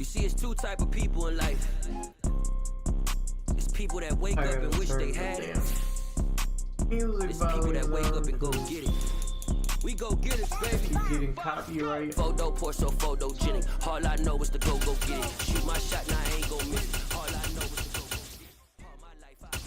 You see, it's two type of people in life. It's people that wake up and wish they had it. It's people that wake up and go get it. We go get it, baby. Getting copyright. Photo Porsche, so photogenic. All I know is to go get it. Shoot my shot, now I ain't gon' miss it. All I know is to go get it. All my life I've been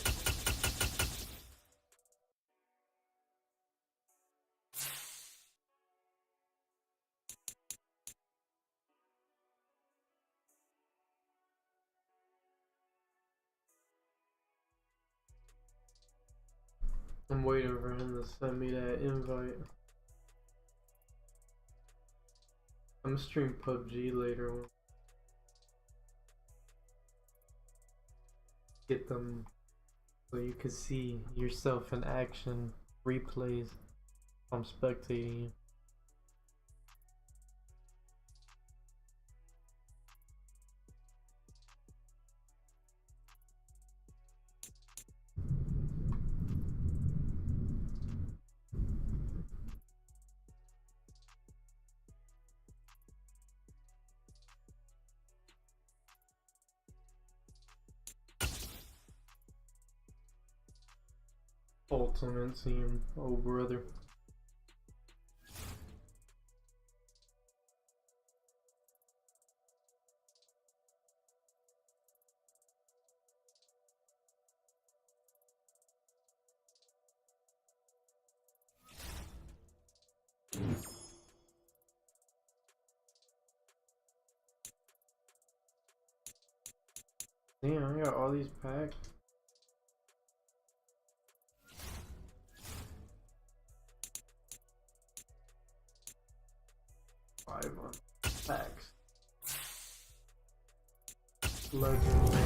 I'm waiting for him to send me that invite. I'm gonna stream PUBG later on. Get them so you can see yourself in action, replays. I'm spectating you. Ultimate team, oh brother. Damn, I got all these packs. Packs. Legendary.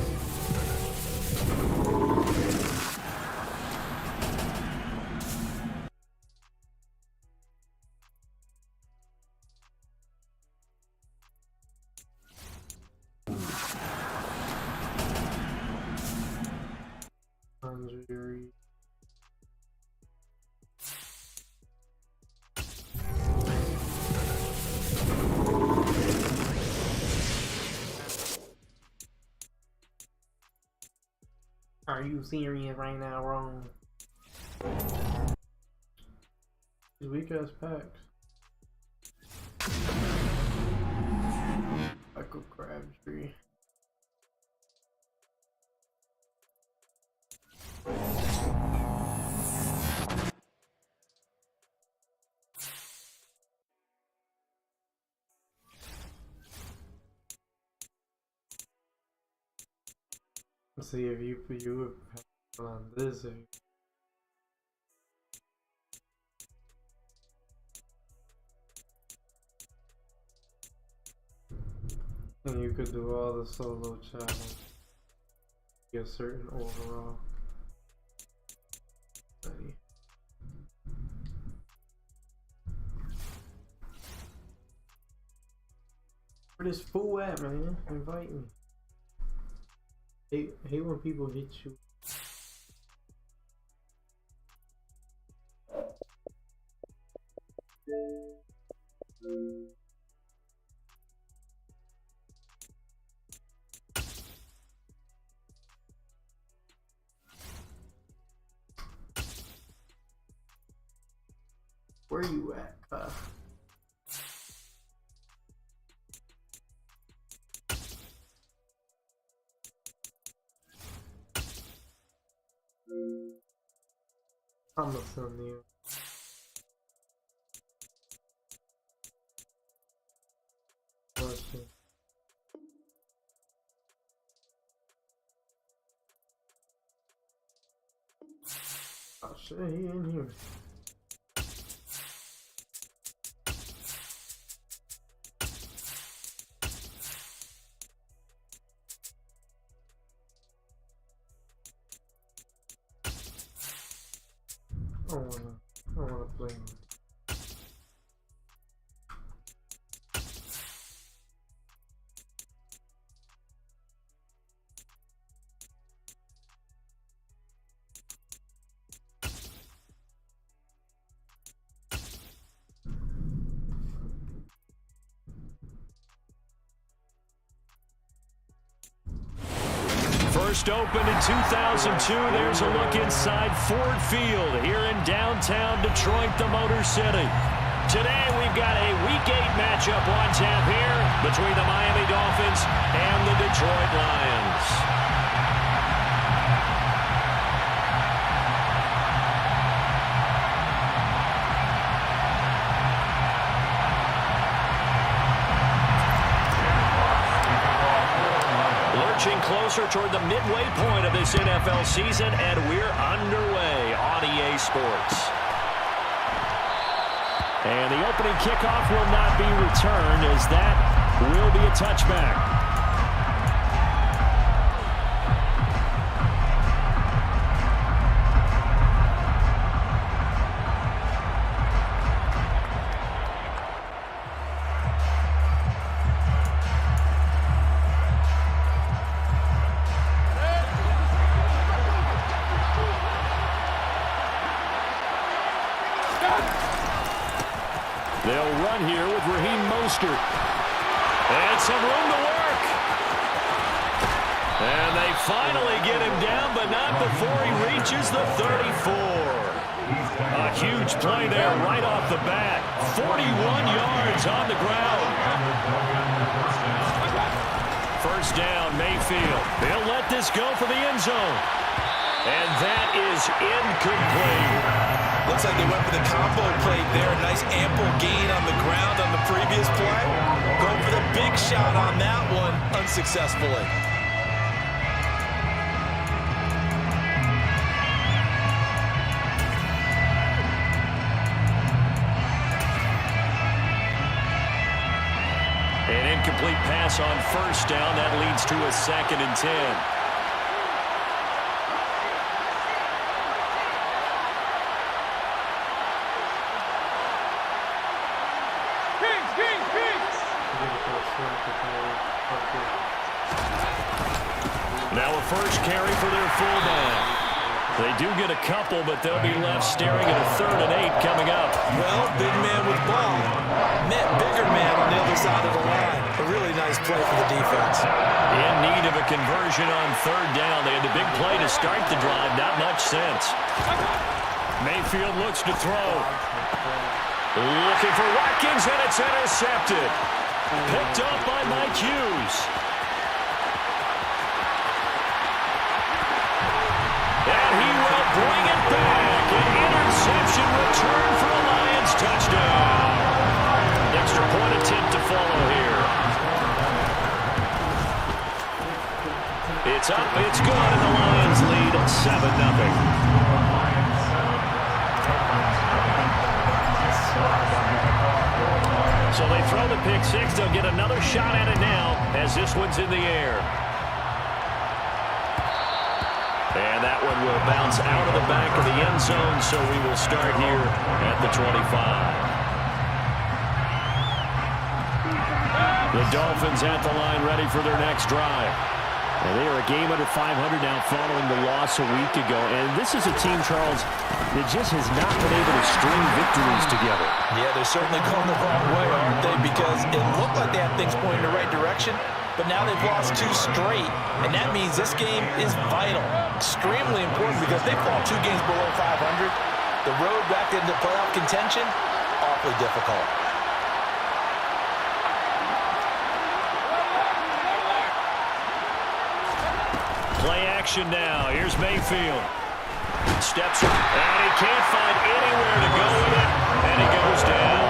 Legendary. Are you serious right now, wrong? These weak ass packs. Michael Crabtree. Let's see if you would on this. And you could do all the solo challenge. Get certain overall. Ready. Where this fool at, man? Invite me. Hate when people hit you. Where you at, I'm gonna send you. Question. Oh shit, he in here. I don't wanna play him. First opened in 2002. There's a look inside Ford Field here in downtown Detroit, the Motor City. Today we've got a Week 8 matchup on tap here between the Miami Dolphins and the Detroit Lions. Closer toward the midway point of this NFL season, and we're underway on EA Sports. And the opening kickoff will not be returned, as that will be a touchback. They'll run here with Raheem Mostert. And some room to work. And they finally get him down, but not before he reaches the 34. A huge play there right off the bat. 41 yards on the ground. First down, Mayfield. They'll let this go for the end zone. And that is incomplete. Looks like they went for the combo play there. Nice ample gain on the ground on the previous play. Going for the big shot on that one unsuccessfully. An incomplete pass on first down. That leads to a 2nd and 10. Now a first carry for their fullback. They do get a couple, but they'll be left staring at a 3rd and 8 coming up. Well, big man with ball met bigger man on the other side of the line. A really nice play for the defense. In need of a conversion on 3rd down. They had the big play to start the drive. Not much sense. Mayfield looks to throw. Looking for Watkins, and it's intercepted. Picked up by Mike Hughes. And he will bring it back. An interception return for a Lions touchdown. Extra point attempt to follow here. It's up, it's good, and the Lions lead 7-0. So they throw the pick six. They'll get another shot at it now as this one's in the air. And that one will bounce out of the back of the end zone, so we will start here at the 25. The Dolphins at the line ready for their next drive. And they are a game under 500 now following the loss a week ago. And this is a team, Charles, that just has not been able to string victories together. Yeah, they're certainly going the wrong way, aren't they? Because it looked like they had things pointing in the right direction, but now they've lost 2 straight. And that means this game is vital, extremely important, because they fall 2 games below 500. The road back into playoff contention, awfully difficult. Play action now. Here's Mayfield. Steps up, and he can't find anywhere to go with it, and he goes down.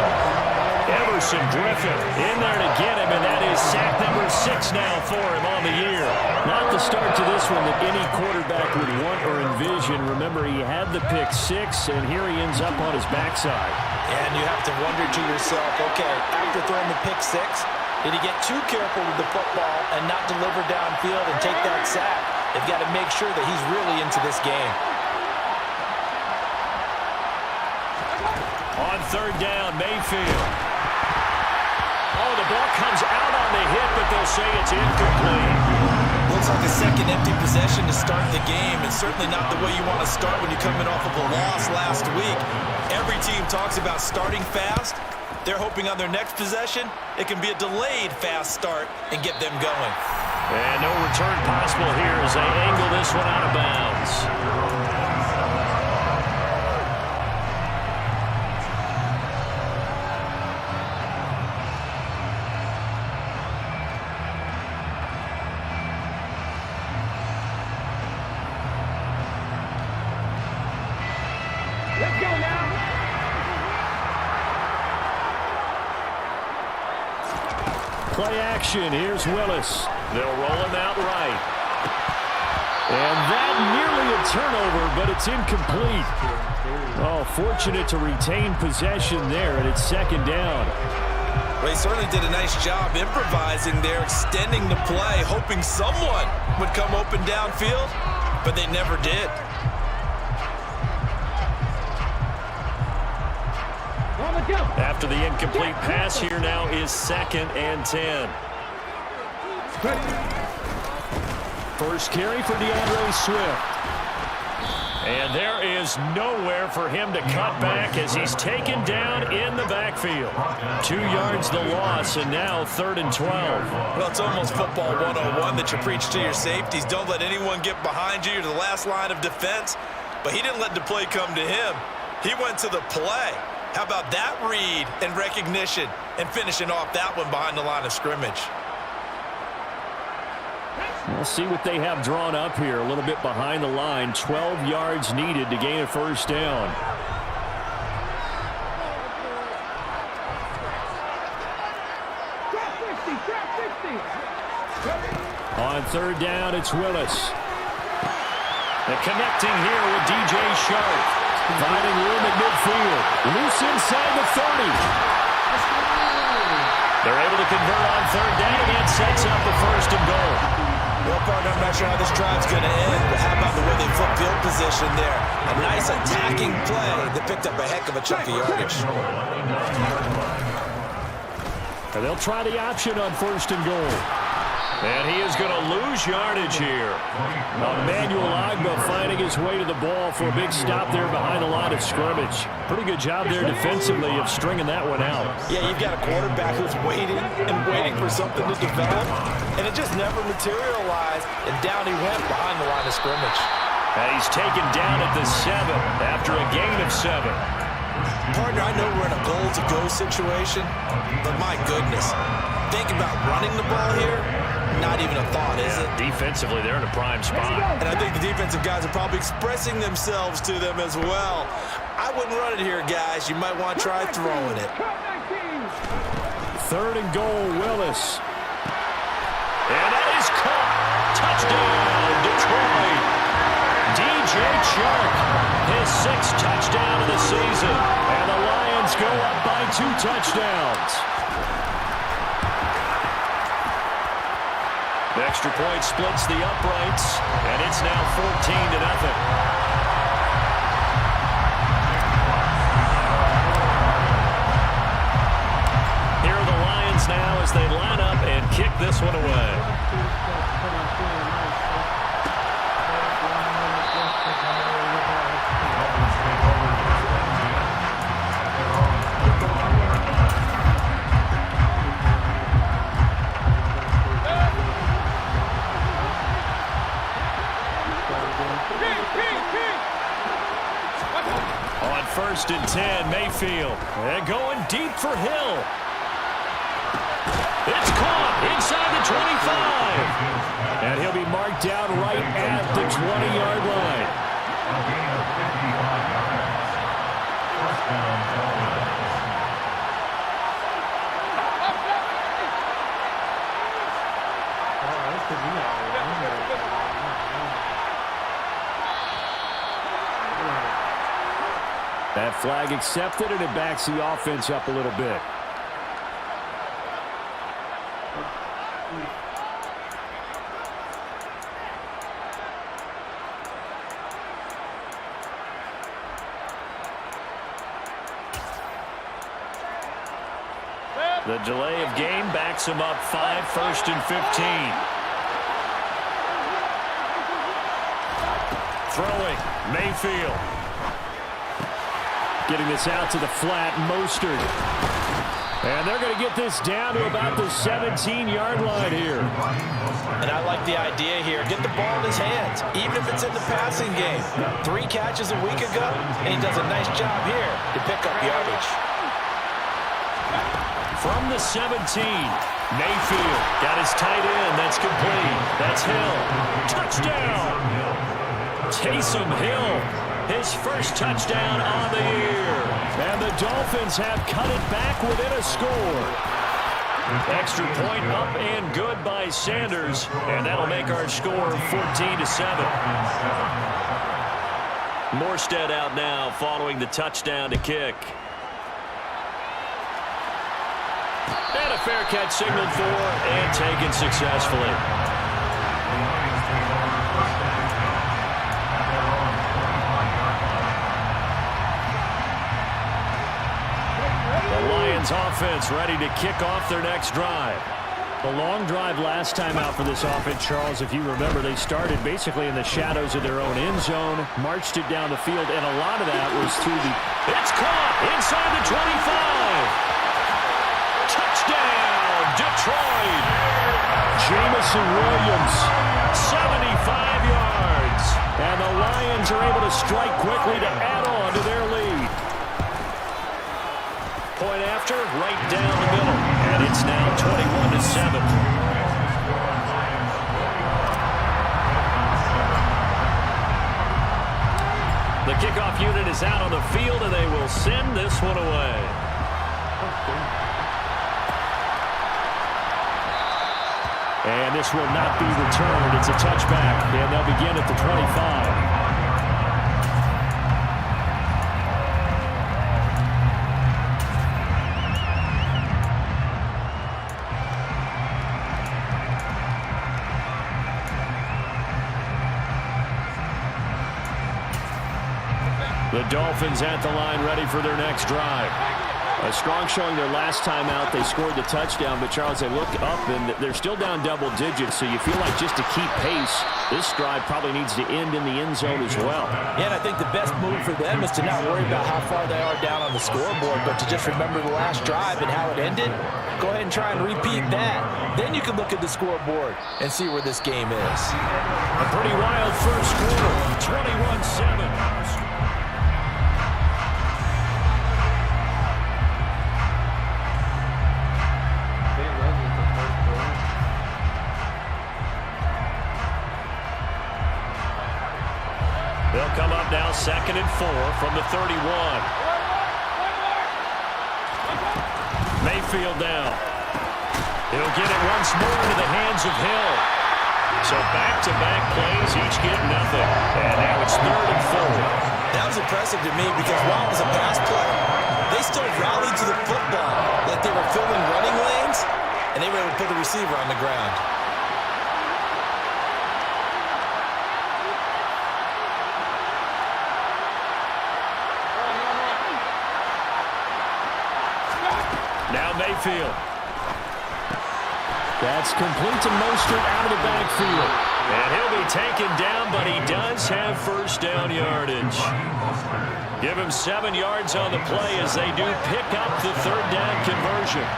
Everson Griffin in there to get him, and that is sack number 6 now for him on the year. Not the start to this one that any quarterback would want or envision. Remember, he had the pick 6, and here he ends up on his backside. And you have to wonder to yourself, okay, after throwing the pick 6, did he get too careful with the football and not deliver downfield and take that sack? They've got to make sure that he's really into this game. On 3rd down, Mayfield. Oh, the ball comes out on the hit, but they'll say it's incomplete. Looks like a second empty possession to start the game, and certainly not the way you want to start when you're coming off of a loss last week. Every team talks about starting fast. They're hoping on their next possession, it can be a delayed fast start and get them going. And no return possible here as they angle this one out of bounds. Let's go now. Play action. Here's Willis. They'll roll him out right. And that nearly a turnover, but it's incomplete. Oh, fortunate to retain possession there, and it's second down. Well, he certainly did a nice job improvising there, extending the play, hoping someone would come open downfield, but they never did. After the incomplete pass, here now is 2nd and 10. First carry for DeAndre Swift. And there is nowhere for him to cut back as he's taken down in the backfield. 2 yards the loss, and now 3rd and 12. Well, it's almost football 101 that you preach to your safeties. Don't let anyone get behind you. You're the last line of defense. But he didn't let the play come to him. He went to the play. How about that read and recognition and finishing off that one behind the line of scrimmage? We'll see what they have drawn up here. A little bit behind the line. 12 yards needed to gain a first down. On 3rd down, it's Willis. The connecting here with DJ Shark. Finding room at midfield. Loose inside the 30. They're able to convert on 3rd down, and that sets up the 1st and goal. Well, partner, I'm not sure how this drive's going to end, but how about the way they flip field position there? A nice attacking play that picked up a heck of a chunk of yardage. And they'll try the option on 1st and goal. And he is going to lose yardage here. Emmanuel Agba finding his way to the ball for a big stop there behind the line of scrimmage. Pretty good job there defensively of stringing that one out. Yeah, you've got a quarterback who's waiting and waiting for something to develop, and it just never materialized, and down he went behind the line of scrimmage. And he's taken down at the 7 after a gain of 7. Partner, I know we're in a goal-to-go situation, but my goodness, think about running the ball here. Not even a thought, is it? Defensively, they're in a prime spot. And I think the defensive guys are probably expressing themselves to them as well. I wouldn't run it here, guys. You might want to try throwing it. 3rd and goal, Willis. And that is caught. Touchdown, Detroit. DJ Chark, his 6th touchdown of the season. And the Lions go up by 2 touchdowns. The extra point splits the uprights, and it's now 14-0. Here are the Lions now as they line up and kick this one away. On 1st and 10, Mayfield. And going deep for Hill. It's caught inside the 25. And he'll be marked down right at the 20-yard line. That flag accepted, and it backs the offense up a little bit. The delay of game backs him up 5, 1st and 15. Throwing, Mayfield. Getting this out to the flat, Mostert. And they're going to get this down to about the 17-yard line here. And I like the idea here. Get the ball in his hands, even if it's in the passing game. 3 catches a week ago, and he does a nice job here to pick up yardage. From the 17, Mayfield got his tight end. That's complete. That's Hill. Touchdown! Taysom Hill, his first touchdown on the year. And the Dolphins have cut it back within a score. Extra point up and good by Sanders. And that'll make our score 14-7. Morstead out now following the touchdown to kick. And a fair catch signaled for and taken successfully. The Lions offense ready to kick off their next drive. The long drive last time out for this offense, Charles, if you remember, they started basically in the shadows of their own end zone, marched it down the field, and a lot of that was through the... It's caught inside the 25. Touchdown, Detroit. Jamison Williams, 75 yards. and the Lions are able to strike quickly to add on to their lead. Point after, right down the middle, and it's now 21-7. The kickoff unit is out on the field, and they will send this one away. And this will not be returned. It's a touchback, and they'll begin at the 25. The Dolphins at the line ready for their next drive. A strong showing their last time out. They scored the touchdown, but Charles, they look up and they're still down double digits, so you feel like just to keep pace, this drive probably needs to end in the end zone as well. Yeah, and I think the best move for them is to not worry about how far they are down on the scoreboard, but to just remember the last drive and how it ended. Go ahead and try and repeat that. Then you can look at the scoreboard and see where this game is. A pretty wild first quarter, 21-7. They'll come up now 2nd and 4 from the 31. Mayfield now. He'll get it once more into the hands of Hill. So back-to-back plays, each get nothing. And now it's 3rd and 4. That was impressive to me because while it was a pass play, they still rallied to the football like they were filling running lanes, and they were able to put the receiver on the ground. Now Mayfield. That's complete to Mostert out of the backfield. And he'll be taken down, but he does have first down yardage. Give him 7 yards on the play as they do pick up the 3rd down conversion.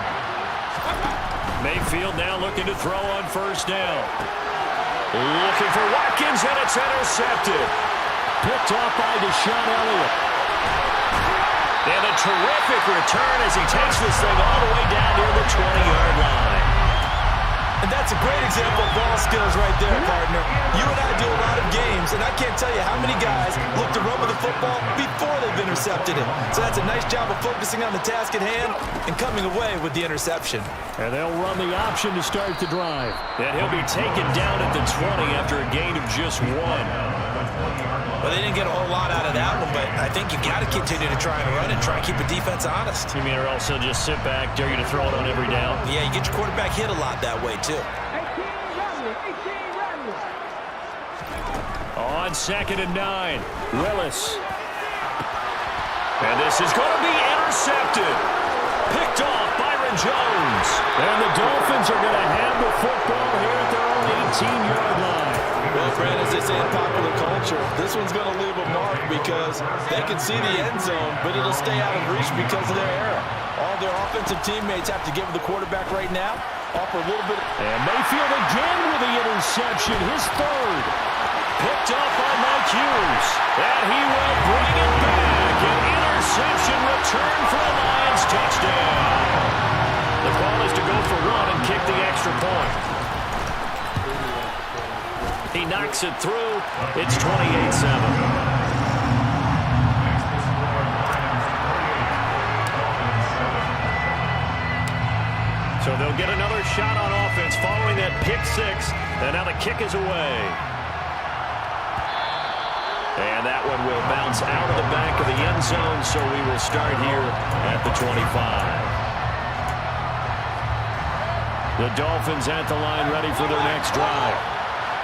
Mayfield now looking to throw on first down. Looking for Watkins, and it's intercepted. Picked off by Deshaun Elliott. And a terrific return as he takes this thing all the way down near the 20-yard line. And that's a great example of ball skills right there, partner. You and I do a lot of games, and I can't tell you how many guys look to run with the football before they've intercepted it. So that's a nice job of focusing on the task at hand and coming away with the interception. And they'll run the option to start the drive. And he'll be taken down at the 20 after a gain of just 1. Well, they didn't get a whole lot out of that one, but I think you got to continue to try and run and try and keep the defense honest. You mean or also just sit back, dare you to throw it on every down? Yeah, you get your quarterback hit a lot that way, too. On 2nd and 9, Willis. And this is going to be intercepted. Picked off Byron Jones. And the Dolphins are going to have the football here at their own 18-yard line. Well, Brad, as they say in popular culture, this one's going to leave a mark because they can see the end zone, but it'll stay out of reach because of their error. All their offensive teammates have to give the quarterback right now offer a little bit. And Mayfield again with the interception. interception, his third. Picked up by Mike Hughes. And he will bring it back. An interception return for a Lions touchdown. The call is to go for one and kick the extra point. He knocks it through. It's 28-7. So they'll get another shot on offense following that pick six. And now the kick is away. And that one will bounce out of the back of the end zone, so we will start here at the 25. The Dolphins at the line ready for their next drive.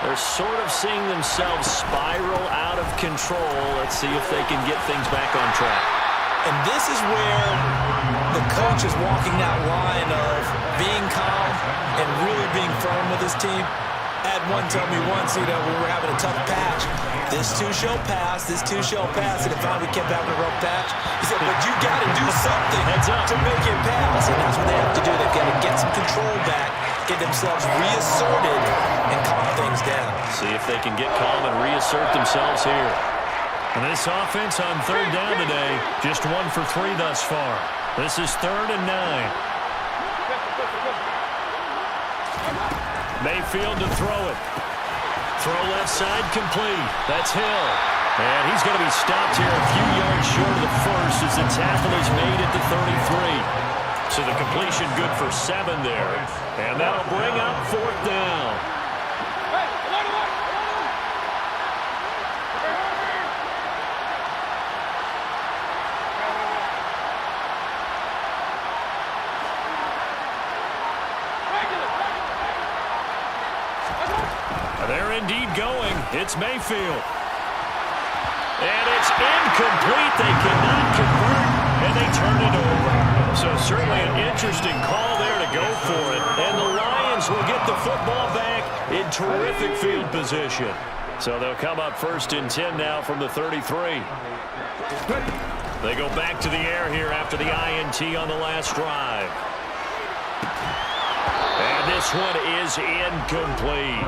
They're sort of seeing themselves spiral out of control. Let's see if they can get things back on track. And this is where the coach is walking that line of being calm and really being firm with his team. Had one tell me once, when we were having a tough patch, this too shall pass, this too shall pass, and it finally kept having a rough patch. He said, but you got to do something to make it pass, and that's what they have to do. They've got to get some control back, get themselves reasserted, and calm things down. See if they can get calm and reassert themselves here. And this offense on third down today, just 1 for 3 thus far. This is 3rd and 9. Mayfield to throw it. Throw left side complete. That's Hill. And he's going to be stopped here a few yards short of the first as the tackle is made at the 33. So the completion good for 7 there. And that'll bring up 4th down. They're indeed going. It's Mayfield. And it's incomplete. They cannot convert, and they turn it over. So certainly an interesting call there to go for it. And the Lions will get the football back in terrific field position. So they'll come up 1st and 10 now from the 33. They go back to the air here after the INT on the last drive. And this one is incomplete.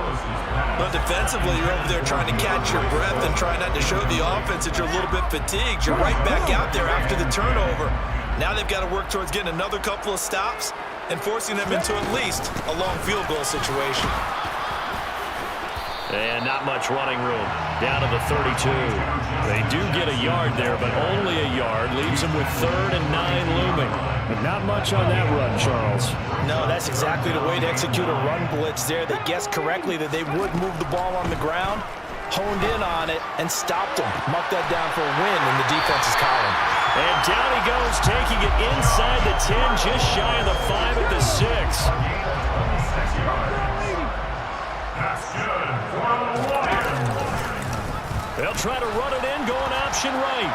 Well, defensively, you're over there trying to catch your breath and try not to show the offense that you're a little bit fatigued. You're right back out there after the turnover. Now they've got to work towards getting another couple of stops and forcing them into at least a long field goal situation. And not much running room. Down to the 32. They do get a yard there, but only a yard. Leaves them with 3rd and 9 looming. But not much on that run, Charles. No, that's exactly the way to execute a run blitz there. They guessed correctly that they would move the ball on the ground, honed in on it, and stopped them. Marked that down for a win in the defense's column. And down he goes, taking it inside the 10, just shy of the 5 at the 6. They'll try to run it in, going option right.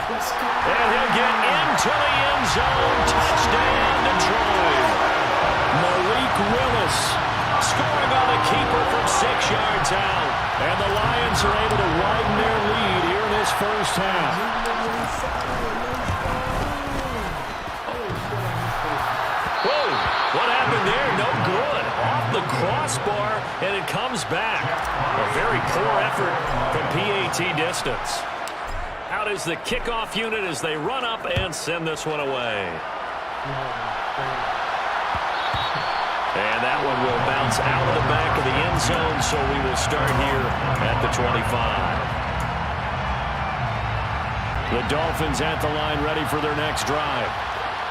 And he'll get into the end zone. Touchdown, Detroit. Malik Willis scoring on a keeper from 6 yards out. And the Lions are able to widen their lead here in this first half. Whoa, what happened there? No good. Off the crossbar, and it comes back. A very poor effort from PAT distance. Out is the kickoff unit as they run up and send this one away. And that one will bounce out of the back of the end zone, so we will start here at the 25. The Dolphins at the line ready for their next drive.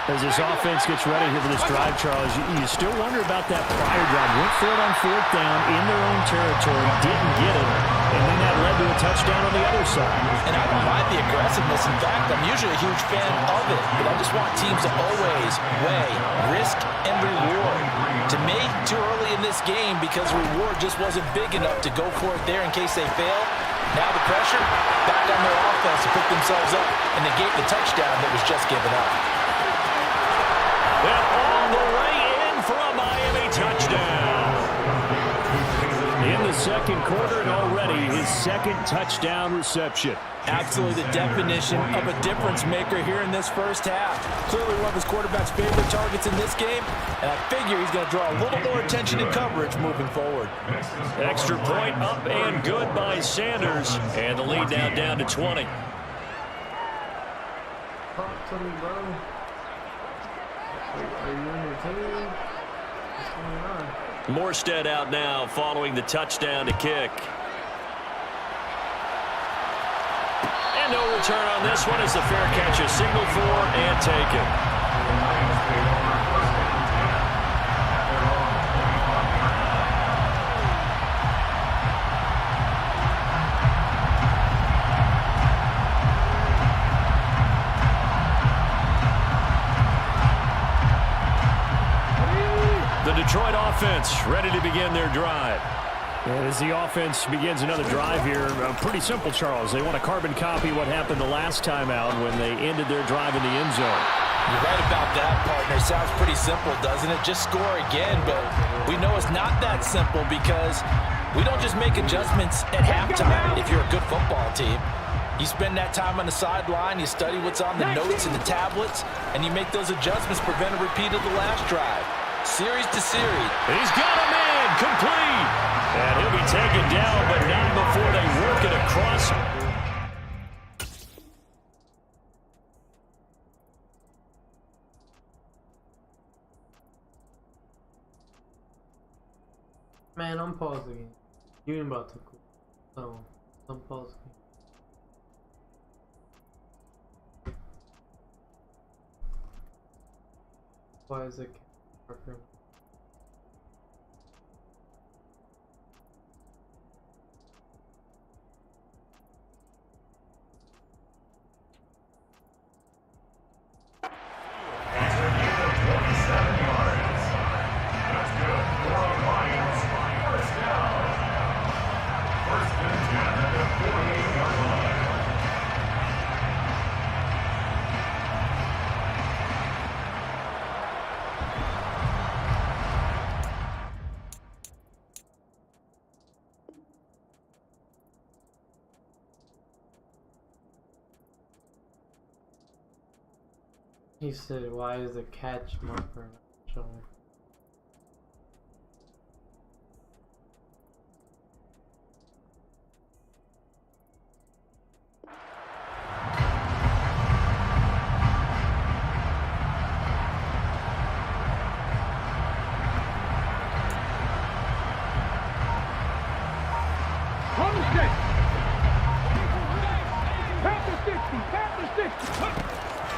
As this offense gets ready here for this drive, Charles, you still wonder about that prior drive. Went for it on 4th down in their own territory, didn't get it, and then that led to a touchdown on the other side. And I don't mind the aggressiveness. In fact, I'm usually a huge fan of it, but I just want teams to always weigh risk and reward. To me, too early in this game because reward just wasn't big enough to go for it there in case they fail. Now the pressure back on their offense to pick themselves up and negate the touchdown that was just given up. And all the way in for a Miami touchdown. In the second quarter, and already his second touchdown reception. Absolutely the definition of a difference maker here in this first half. Clearly one of his quarterback's favorite targets in this game, and I figure he's going to draw a little more attention and coverage moving forward. Extra point up and good by Sanders, and the lead now down to 20. Talk to me, bro. Are you entertained? What's going on? Morstead out now following the touchdown to kick. And no return on this one as the fair catch is signaled for and taken. Detroit offense ready to begin their drive. As the offense begins another drive here, pretty simple, Charles. They want to carbon copy what happened the last time out when they ended their drive in the end zone. You're right about that, partner. Sounds pretty simple, doesn't it? Just score again, but we know it's not that simple because we don't just make adjustments at halftime if you're a good football team. You spend that time on the sideline, you study what's on the notes and the tablets, and you make those adjustments, prevent a repeat of the last drive. Series to series. He's got him in, complete. And he'll be taken down, but not before they work it across. Man, I'm pausing. You ain't about to cool. So, I'm pausing. Why is it marker? He said, why is the catch marker not showing?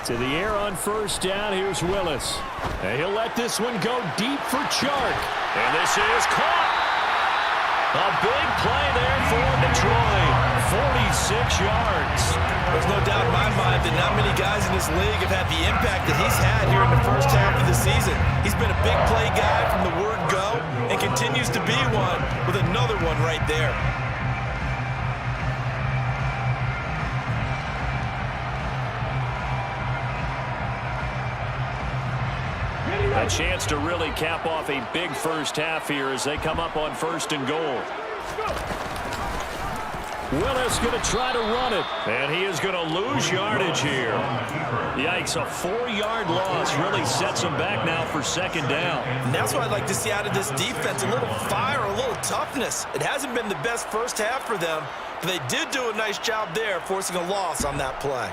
To the air on first down, here's Willis. And he'll let this one go deep for Chark. And this is caught. A big play there for Detroit. 46 yards. There's no doubt in my mind that not many guys in this league have had the impact that he's had here in the first half of the season. He's been a big play guy from the word go and continues to be one with another one right there. A chance to really cap off a big first half here as they come up on 1st and goal. Willis going to try to run it, and he is going to lose yardage here. Yikes, a 4-yard loss really sets him back now for 2nd down. And that's what I'd like to see out of this defense, a little fire, a little toughness. It hasn't been the best first half for them, but they did do a nice job there forcing a loss on that play.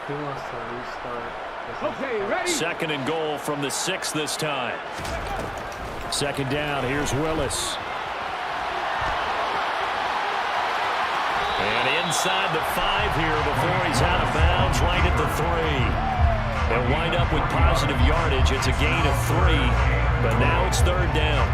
He wants to restart. Okay, ready? 2nd and goal from the 6 this time. 2nd down, here's Willis. And inside the 5 here before he's out of bounds, right at the 3. They'll wind up with positive yardage. It's a gain of 3, but now it's 3rd down.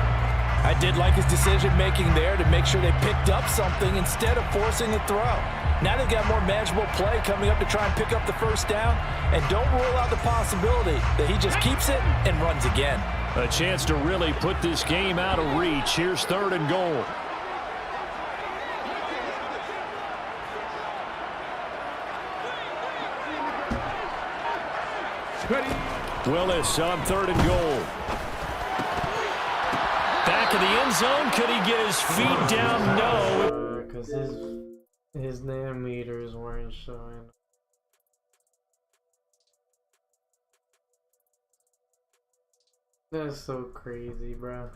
I did like his decision-making there to make sure they picked up something instead of forcing the throw. Now they've got more manageable play coming up to try and pick up the 1st down, and don't rule out the possibility that he just keeps it and runs again. A chance to really put this game out of reach. Here's 3rd and goal. Ready? Willis on 3rd and goal. back of the end zone. Could he get his feet down? No. Because his damn meters weren't showing. That's so crazy, bro.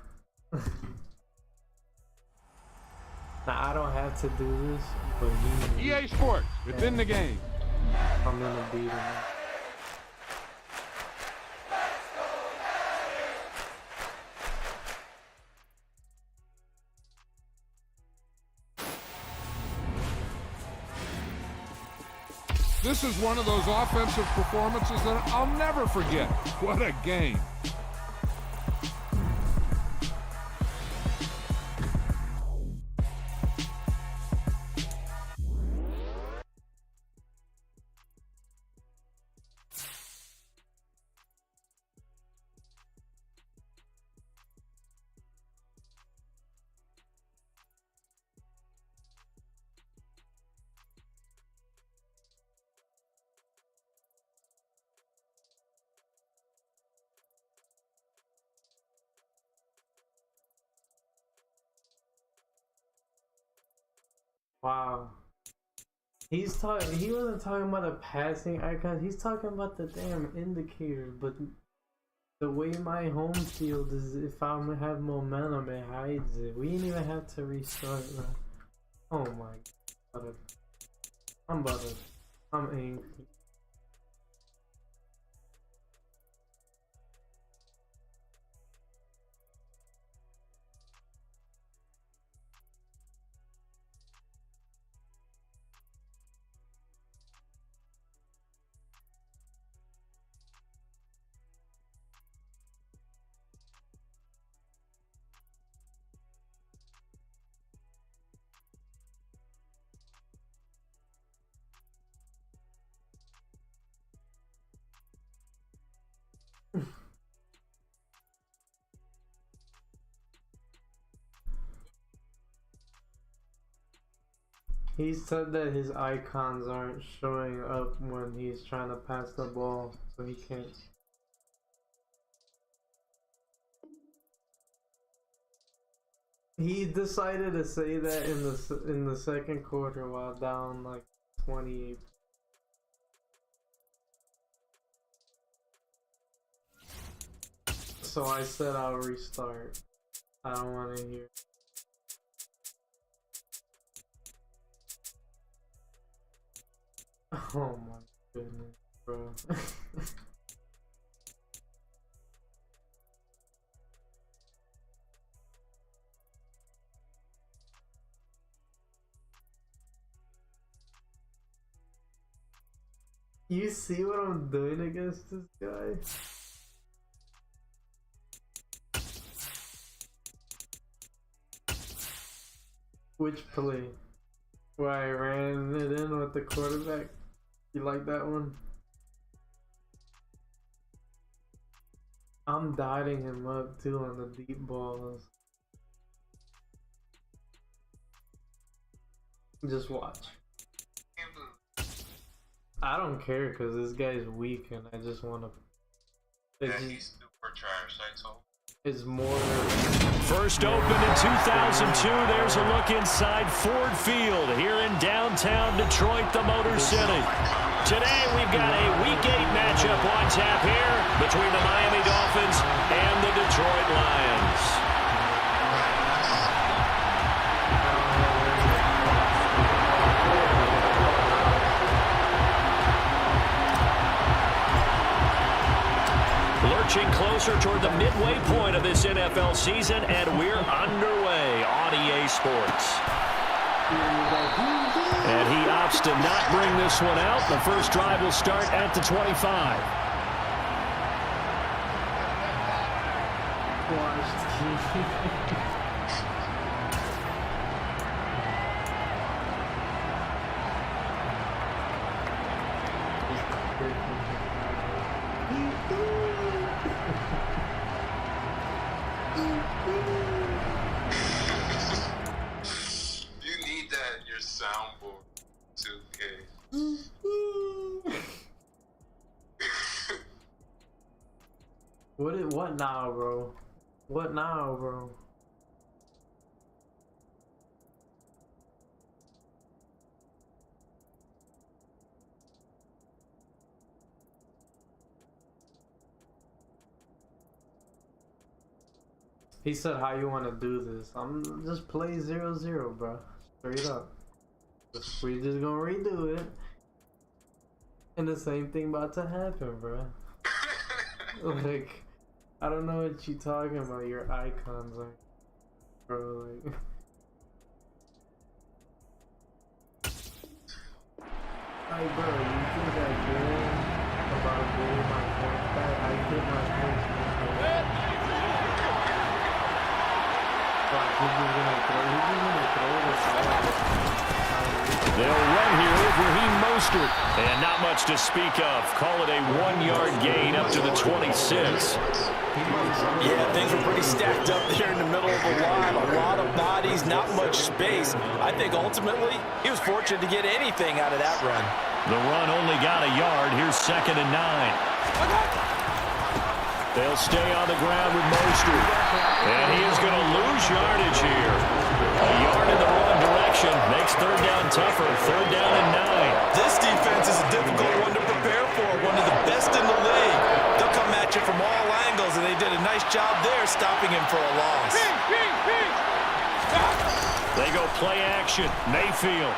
Now, I don't have to do this, but EA Sports, it's in the game. I'm gonna beat him. This is one of those offensive performances that I'll never forget. What a game. Wow. He wasn't talking about a passing icon, he's talking about the damn indicator, but the way my home field is, if I have momentum, it hides it. We didn't even have to restart, bro. Oh my god. I'm angry. He said that his icons aren't showing up when he's trying to pass the ball, so he can't. He decided to say that in the second quarter while down like 28. So I said I'll restart. I don't want to hear. Oh my goodness, bro. You see what I'm doing against this guy? Which play? Where I ran it in with the quarterback? You like that one? I'm dotting him up too on the deep balls. Just watch. I don't care because this guy's weak and I just want to. He's super trash, I told. It's more. First opened in 2002. There's a look inside Ford Field here in downtown Detroit, the Motor City. Today we've got a Week 8 matchup on tap here between the Miami Dolphins and the Detroit Lions. Lurching closer toward the midway point of this NFL season, and we're underway on EA Sports. And he opts to not bring this one out. The first drive will start at the 25. Soundboard 2K. What now, bro? What now, bro? He said, how you want to do this? I'm just play 0-0, bro. Straight up. We're just gonna redo it. And the same thing about to happen, bro. Like, I don't know what you talking about. Your icons, like, bro, like. Like, bro, you think I care about getting my points back? I get my points back. They'll run here with Raheem Mostert. And not much to speak of. Call it a 1-yard gain up to the 26. Yeah, things were pretty stacked up there in the middle of the line. A lot of bodies, not much space. I think ultimately he was fortunate to get anything out of that run. The run only got a yard. Here's 2nd and 9. They'll stay on the ground with Mostert. And he is going to lose yardage here. A yard in the wrong direction makes 3rd down tougher. 3rd down and 9. This defense is a difficult one to prepare for. One of the best in the league. They'll come at you from all angles, and they did a nice job there stopping him for a loss. They go play action. Mayfield.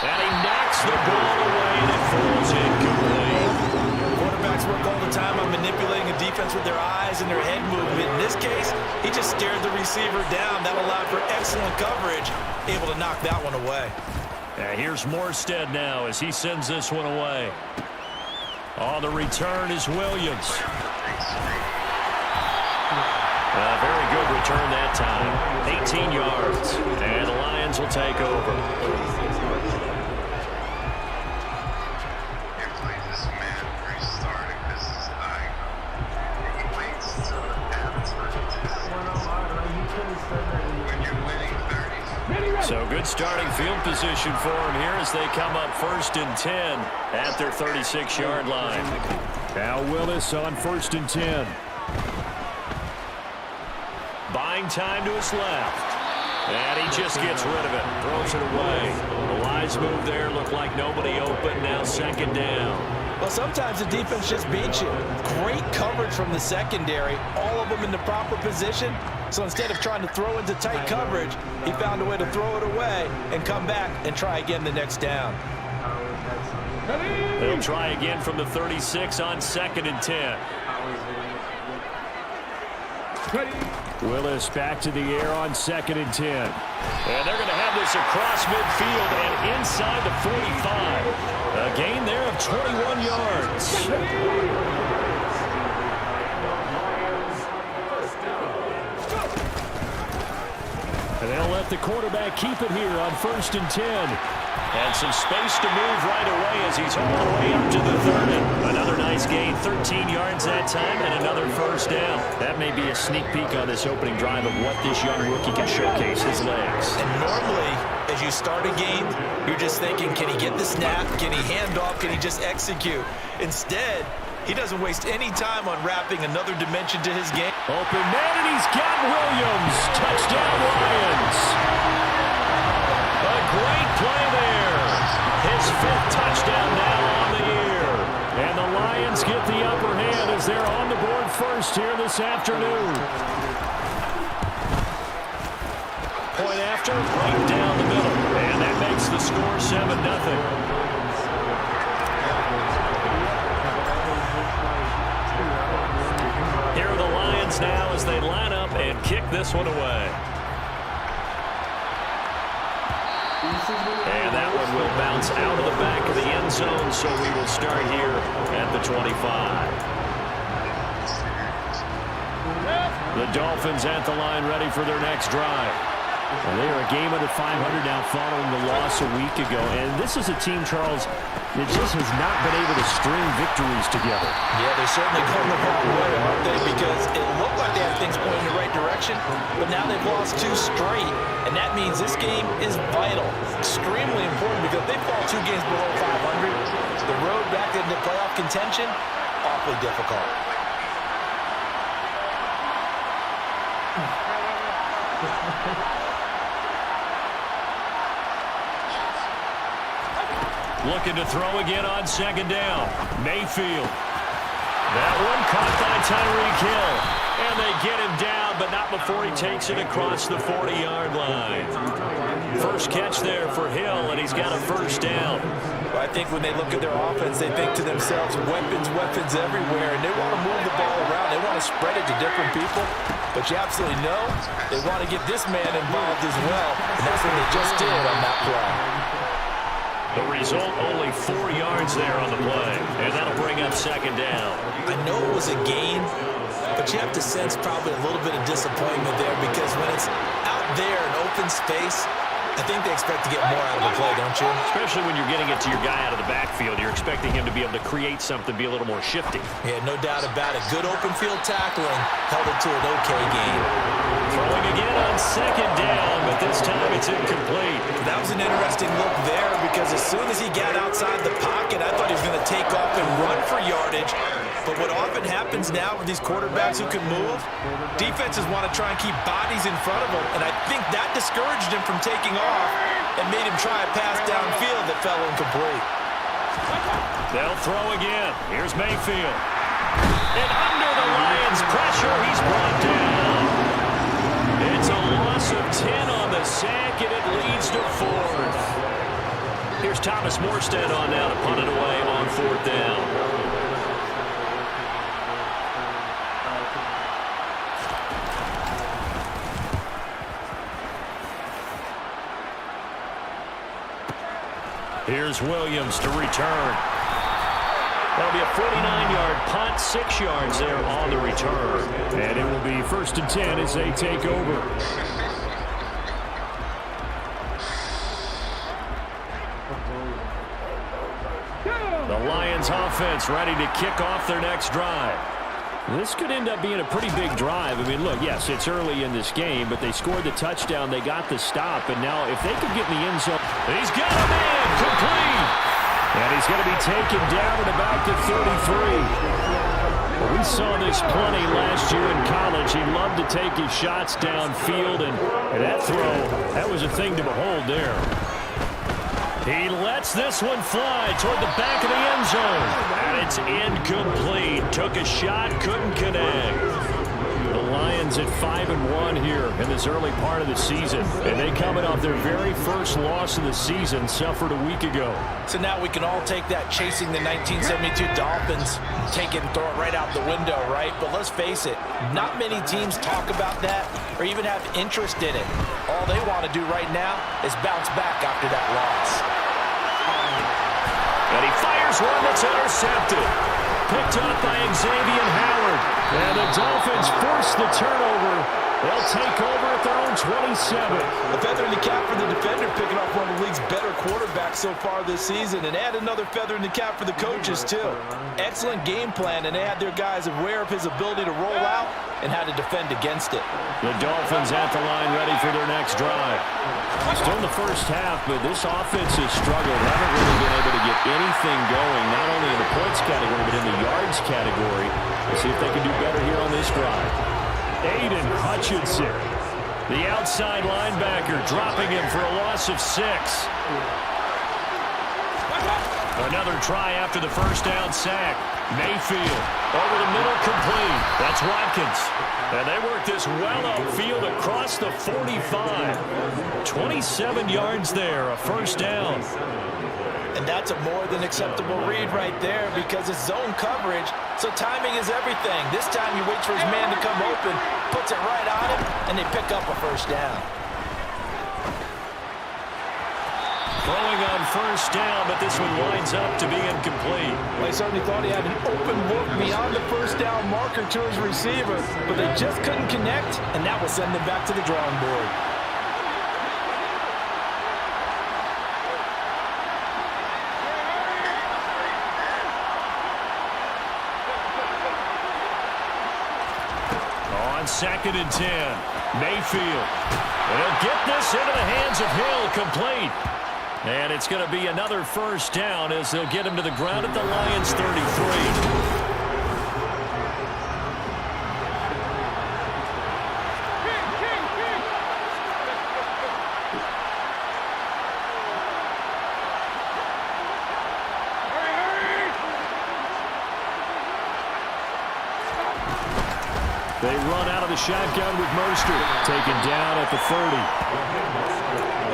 And he knocks the ball away, and it falls incomplete. Quarterbacks work all the time on manipulating a defense with their eyes and their head movement. In this case, he just stared the receiver down. That allowed for excellent coverage, able to knock that one away. Here's Morstead now as he sends this one away. On the return is Williams. Very good return that time. 18 yards. And the Lions will take over. So good starting field position for him here as they come up 1st and 10 at their 36-yard line. Now Willis on 1st and 10. Buying time to his left. And he just gets rid of it. Throws it away. The lines move there. Look like nobody open. Now 2nd down. Well, sometimes the defense just beats you. Great coverage from the secondary. All of them in the proper position. So instead of trying to throw into tight coverage, he found a way to throw it away and come back and try again the next down. They'll try again from the 36 on 2nd and 10. Willis back to the air on 2nd and 10. And they're going to have this across midfield and inside the 45. A gain there of 21 yards. And they'll let the quarterback keep it here on 1st and 10. And some space to move right away as he's all the way up to the 30. Another nice gain, 13 yards that time, and another 1st down. That may be a sneak peek on this opening drive of what this young rookie can showcase his legs. And normally, as you start a game, you're just thinking, can he get the snap? Can he hand off? Can he just execute? Instead, he doesn't waste any time unwrapping another dimension to his game. Open man, and he's got Williams. Touchdown, Lions. A great play there. His 5th touchdown now on the year. And the Lions get the upper hand as they're on the board first here this afternoon. Point after, right down the middle. And that makes the score 7-0. Here are the Lions now as they line up and kick this one away. And that one will bounce out of the back of the end zone, so we will start here at the 25. The Dolphins at the line ready for their next drive. Well, they are a game under 500 now following the loss a week ago. And this is a team, Charles, that just has not been able to string victories together. Yeah, they're certainly going the wrong way, aren't they? Because it looked like they had things pointing in the right direction, but now they've lost 2 straight. And that means this game is vital, extremely important, because they fall 2 games below 500. The road back into playoff contention, awfully difficult. Looking to throw again on 2nd down. Mayfield. That one caught by Tyreek Hill. And they get him down, but not before he takes it across the 40-yard line. First catch there for Hill, and he's got a first down. Well, I think when they look at their offense, they think to themselves, weapons, weapons everywhere, and they want to move the ball around. They want to spread it to different people, but you absolutely know they want to get this man involved as well, and that's what they just did on that play. The result, only 4 yards there on the play, and that'll bring up second down. I know it was a gain, but you have to sense probably a little bit of disappointment there because when it's out there in open space, I think they expect to get more out of the play, don't you? Especially when you're getting it to your guy out of the backfield. You're expecting him to be able to create something, be a little more shifty. Yeah, no doubt about it. Good open field tackling held it to an okay game. Throwing again on second down, but this time it's incomplete. That was an interesting look there because as soon as he got outside the pocket, I thought he was going to take off and run for yardage. But what often happens now with these quarterbacks who can move, defenses want to try and keep bodies in front of them, and I think that discouraged him from taking off and made him try a pass downfield that fell incomplete. They'll throw again. Here's Mayfield. And under the Lions' pressure, he's brought down. It's a loss of 10 on the sack, and it leads to 4th. Here's Thomas Morstead on now to punt it away on 4th down. Here's Williams to return. That'll be a 49-yard punt, 6 yards there on the return. And it will be 1st and 10 as they take over. The Lions offense ready to kick off their next drive. This could end up being a pretty big drive. I mean, look, yes, it's early in this game, but they scored the touchdown. They got the stop, and now if they could get in the end zone, he's got a man complete. And he's going to be taken down at about the 33. Well, we saw this plenty last year in college. He loved to take his shots downfield, and that throw, that was a thing to behold there. He lets this one fly toward the back of the end zone. And it's incomplete. Took a shot, couldn't connect. The Lions at 5-1 here in this early part of the season. And they coming off their very first loss of the season, suffered a week ago. So now we can all take that chasing the 1972 Dolphins, take it and throw it right out the window, right? But let's face it, not many teams talk about that or even have interest in it. All they want to do right now is bounce back after that loss. And he fires one that's intercepted. Picked up by Xavier Howard. And the Dolphins force the turnover. They'll take over at their own 27. A feather in the cap for the defender, picking off one of the league's better quarterbacks so far this season. And add another feather in the cap for the coaches, too. Excellent game plan, and they had their guys aware of his ability to roll out and how to defend against it. The Dolphins at the line ready for their next drive. Still in the first half, but this offense has struggled. Haven't really been able to get anything going, not only in the points category, but in the yards category. We'll see if they can do better here on this drive. Aiden Hutchinson, the outside linebacker, dropping him for a loss of 6. Another try after the first down sack. Mayfield over the middle, complete. That's Watkins. And they work this well upfield across the 45. 27 yards there, a first down. And that's a more than acceptable read right there because it's zone coverage, so timing is everything. This time he waits for his man to come open, puts it right on him, and they pick up a first down. Throwing on first down, but this one winds up to be incomplete. Well, he certainly thought he had an open look beyond the first down marker to his receiver, but they just couldn't connect, and that will send them back to the drawing board. On 2nd and 10, Mayfield. They'll get this into the hands of Hill, complete. And it's going to be another first down as they'll get him to the ground at the Lions' 33. They run out of the shotgun with Mostert. Taken down at the 30.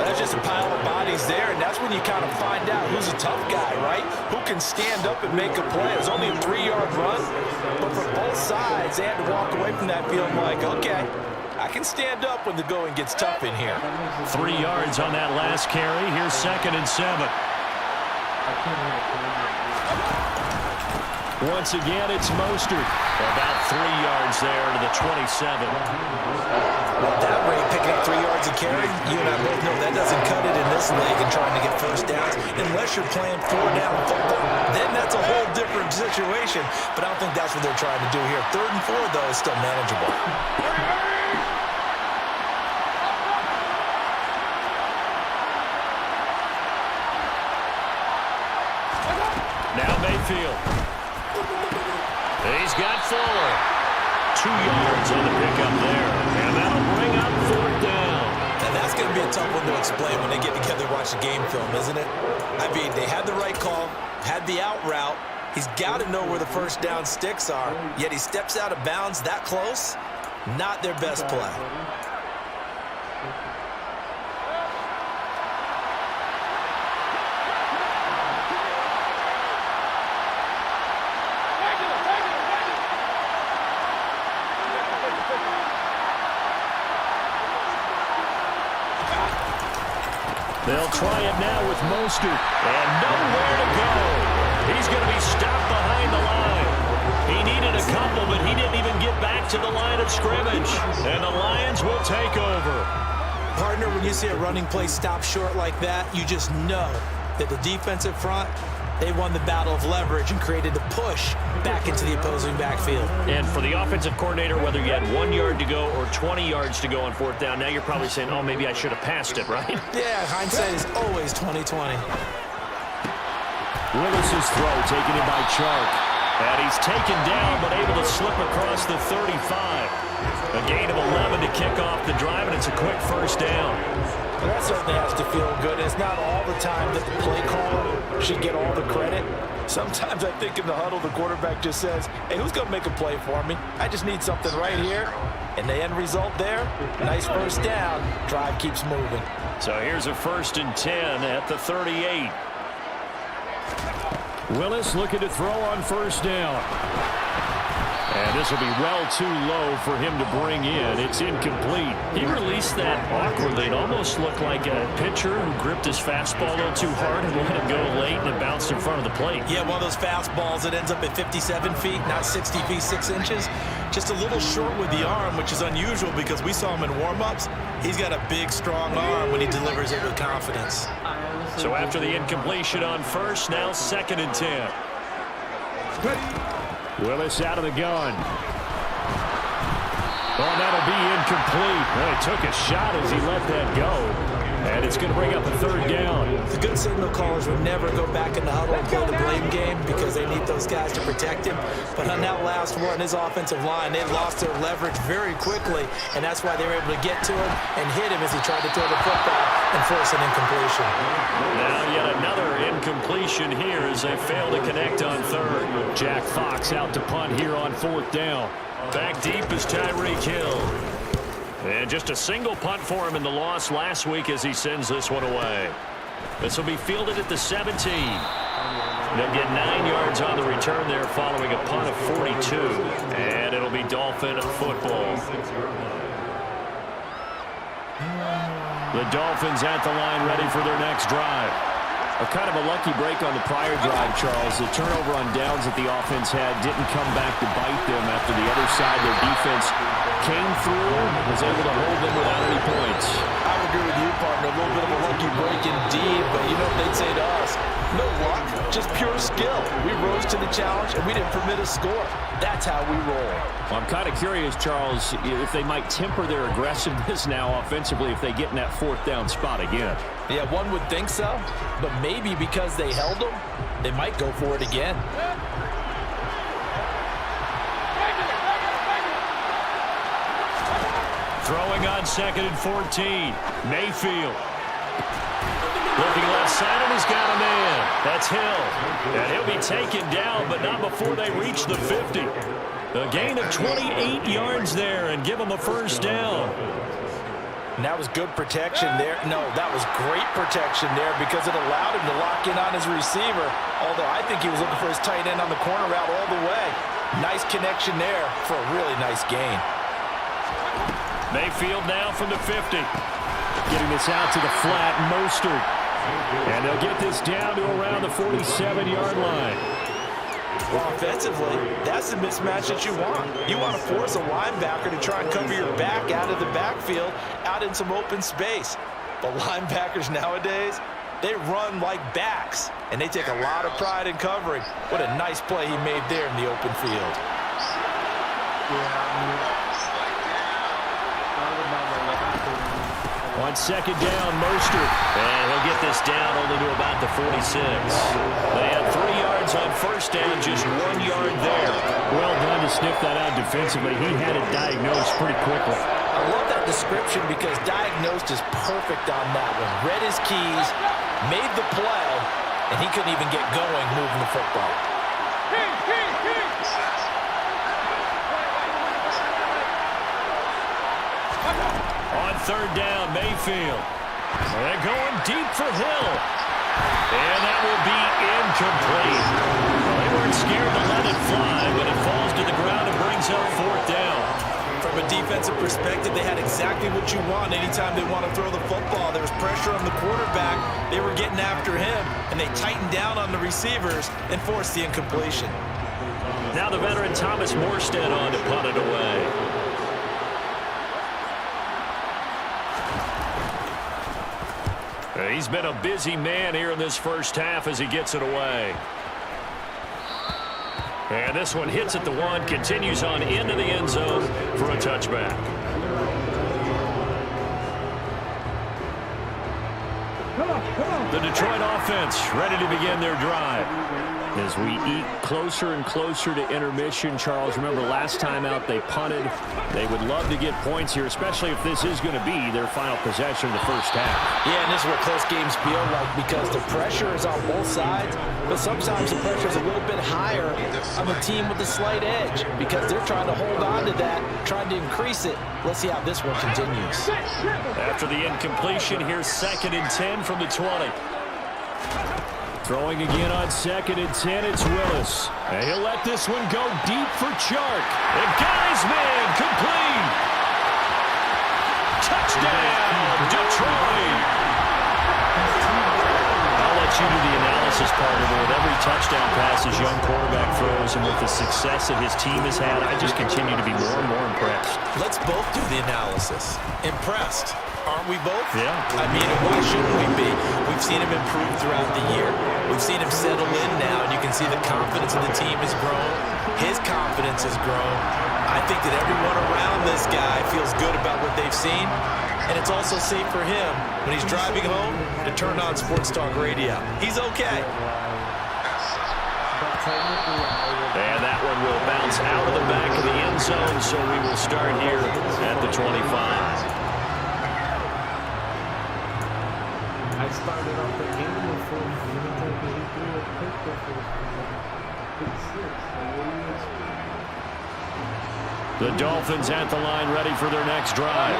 That's just a pile of bodies there, and that's when you kind of find out who's a tough guy, right? Who can stand up and make a play. It was only a 3-yard run, but for both sides, they had to walk away from that feeling like, okay, I can stand up when the going gets tough in here. 3 yards on that last carry. Here's 2nd and 7. Once again, it's Mostert. About 3 yards there to the 27. At that rate, picking up 3 yards a carry, you and I both know that doesn't cut it in this league and trying to get first downs. Unless you're playing 4-down football, then that's a whole different situation. But I don't think that's what they're trying to do here. 3rd and 4, though, is still manageable. Now Mayfield. He's got Fuller. 2 yards on the pickup there. And that'll bring up 4th down. And that's going to be a tough one to explain when they get together and watch the game film, isn't it? I mean, they had the right call, had the out route. He's got to know where the first down sticks are, yet he steps out of bounds that close. Not their best play. They'll try it now with Mostert. And nowhere to go. He's going to be stopped behind the line. He needed a couple, but he didn't even get back to the line of scrimmage. And the Lions will take over. Partner, when you see a running play stop short like that, you just know that the defensive front, they won the battle of leverage and created the push back into the opposing backfield. And for the offensive coordinator, whether you had 1 yard to go or 20 yards to go on 4th down, now you're probably saying, oh, maybe I should have passed it, right? Yeah, hindsight is always 20/20. Willis's throw taken in by Chark. And he's taken down, but able to slip across the 35. A gain of 11 to kick off the drive, and it's a quick first down. Well, that certainly has to feel good. It's not all the time that the play caller should get all the credit. Sometimes I think in the huddle, the quarterback just says, hey, who's going to make a play for me? I just need something right here. And the end result there, nice first down. Drive keeps moving. So here's a 1st and 10 at the 38. Willis looking to throw on 1st down. And this will be well too low for him to bring in. It's incomplete. He released that awkwardly. It almost looked like a pitcher who gripped his fastball a little too hard and let it go late, and it bounced in front of the plate. Yeah, one of those fastballs that ends up at 57 feet, not 60 feet, 6 inches. Just a little short with the arm, which is unusual because we saw him in warm-ups. He's got a big, strong arm when he delivers it with confidence. So after the incompletion on 1st, now 2nd and 10. Willis out of the gun. Oh, that'll be incomplete. Well, he took a shot as he let that go. And it's going to bring up a 3rd down. The good signal callers would never go back in the huddle and play the blame game because they need those guys to protect him. But on that last one, his offensive line, they lost their leverage very quickly, and that's why they were able to get to him and hit him as he tried to throw the football and force an incompletion. Now yet another incompletion here as they fail to connect on 3rd. Jack Fox out to punt here on 4th down. Back deep is Tyreek Hill. And just a single punt for him in the loss last week as he sends this one away. This will be fielded at the 17. They'll get 9 yards on the return there following a punt of 42. And it'll be Dolphin football. The Dolphins at the line ready for their next drive. A kind of a lucky break on the prior drive, Charles. The turnover on downs that the offense had didn't come back to bite them after the other side. Their defense came through, was able to hold them without any points. I would agree with you, partner. A little bit of a lucky break indeed, but you know what they'd say to us? No luck, just pure skill. We rose to the challenge, and we didn't permit a score. That's how we roll. Well, I'm kind of curious, Charles, if they might temper their aggressiveness now offensively if they get in that 4th down spot again. Yeah, one would think so, but maybe because they held them, they might go for it again. Throwing on 2nd and 14. Mayfield. Looking left side, and he's got a man. That's Hill. And he'll be taken down, but not before they reach the 50. A gain of 28 yards there and give him a first down. And that was good protection there. No, that was great protection there because it allowed him to lock in on his receiver. Although I think he was looking for his tight end on the corner route all the way. Nice connection there for a really nice gain. Mayfield now from the 50. Getting this out to the flat, Mostert. And they'll get this down to around the 47-yard line. Well, offensively, that's the mismatch that you want. You want to force a linebacker to try and cover your back out of the backfield, out in some open space. But linebackers nowadays, they run like backs, and they take a lot of pride in covering. What a nice play he made there in the open field. On second down, Mostert. And he'll get this down only to about the 46. They had 3 yards on first down, just 1 yard there. Well done to sniff that out defensively. He had it diagnosed pretty quickly. I love that description because diagnosed is perfect on that one. Read his keys, made the play, and he couldn't even get going moving the football. On third down, Mayfield. They're going deep for Hill. And that will be incomplete. Well, they weren't scared to let it fly, but it falls to the ground and brings up fourth down. From a defensive perspective, they had exactly what you want anytime they want to throw the football. There was pressure on the quarterback. They were getting after him, and they tightened down on the receivers and forced the incompletion. Now the veteran Thomas Morstead on to punt it away. He's been a busy man here in this first half as he gets it away. And this one hits at the 1, continues on into the end zone for a touchback. The Detroit offense ready to begin their drive. As we eat closer and closer to intermission, Charles, remember last time out they punted. They would love to get points here, especially if this is going to be their final possession of the first half. Yeah, and this is what close games feel like because the pressure is on both sides, but sometimes the pressure is a little bit higher on the team with the slight edge because they're trying to hold on to that, trying to increase it. Let's see how this one continues. After the incompletion, here's 2nd and 10 from the 20. Throwing again on 2nd and 10, it's Willis. And he'll let this one go deep for Chark. And guy's man, complete. Touchdown, Detroit. I'll let you do the analysis part of it. With every touchdown pass his young quarterback throws and with the success that his team has had, I just continue to be more and more impressed. Let's both do the analysis. Impressed. Aren't we both? Yeah. I mean, why shouldn't we be? We've seen him improve throughout the year. We've seen him settle in now, and you can see the confidence of the team has grown. His confidence has grown. I think that everyone around this guy feels good about what they've seen, and it's also safe for him when he's driving home to turn on Sports Talk Radio. He's okay. And that one will bounce out of the back of the end zone, so we will start here at the 25. I started off the game before he threw a pick the first pick 6. The Dolphins at the line ready for their next drive.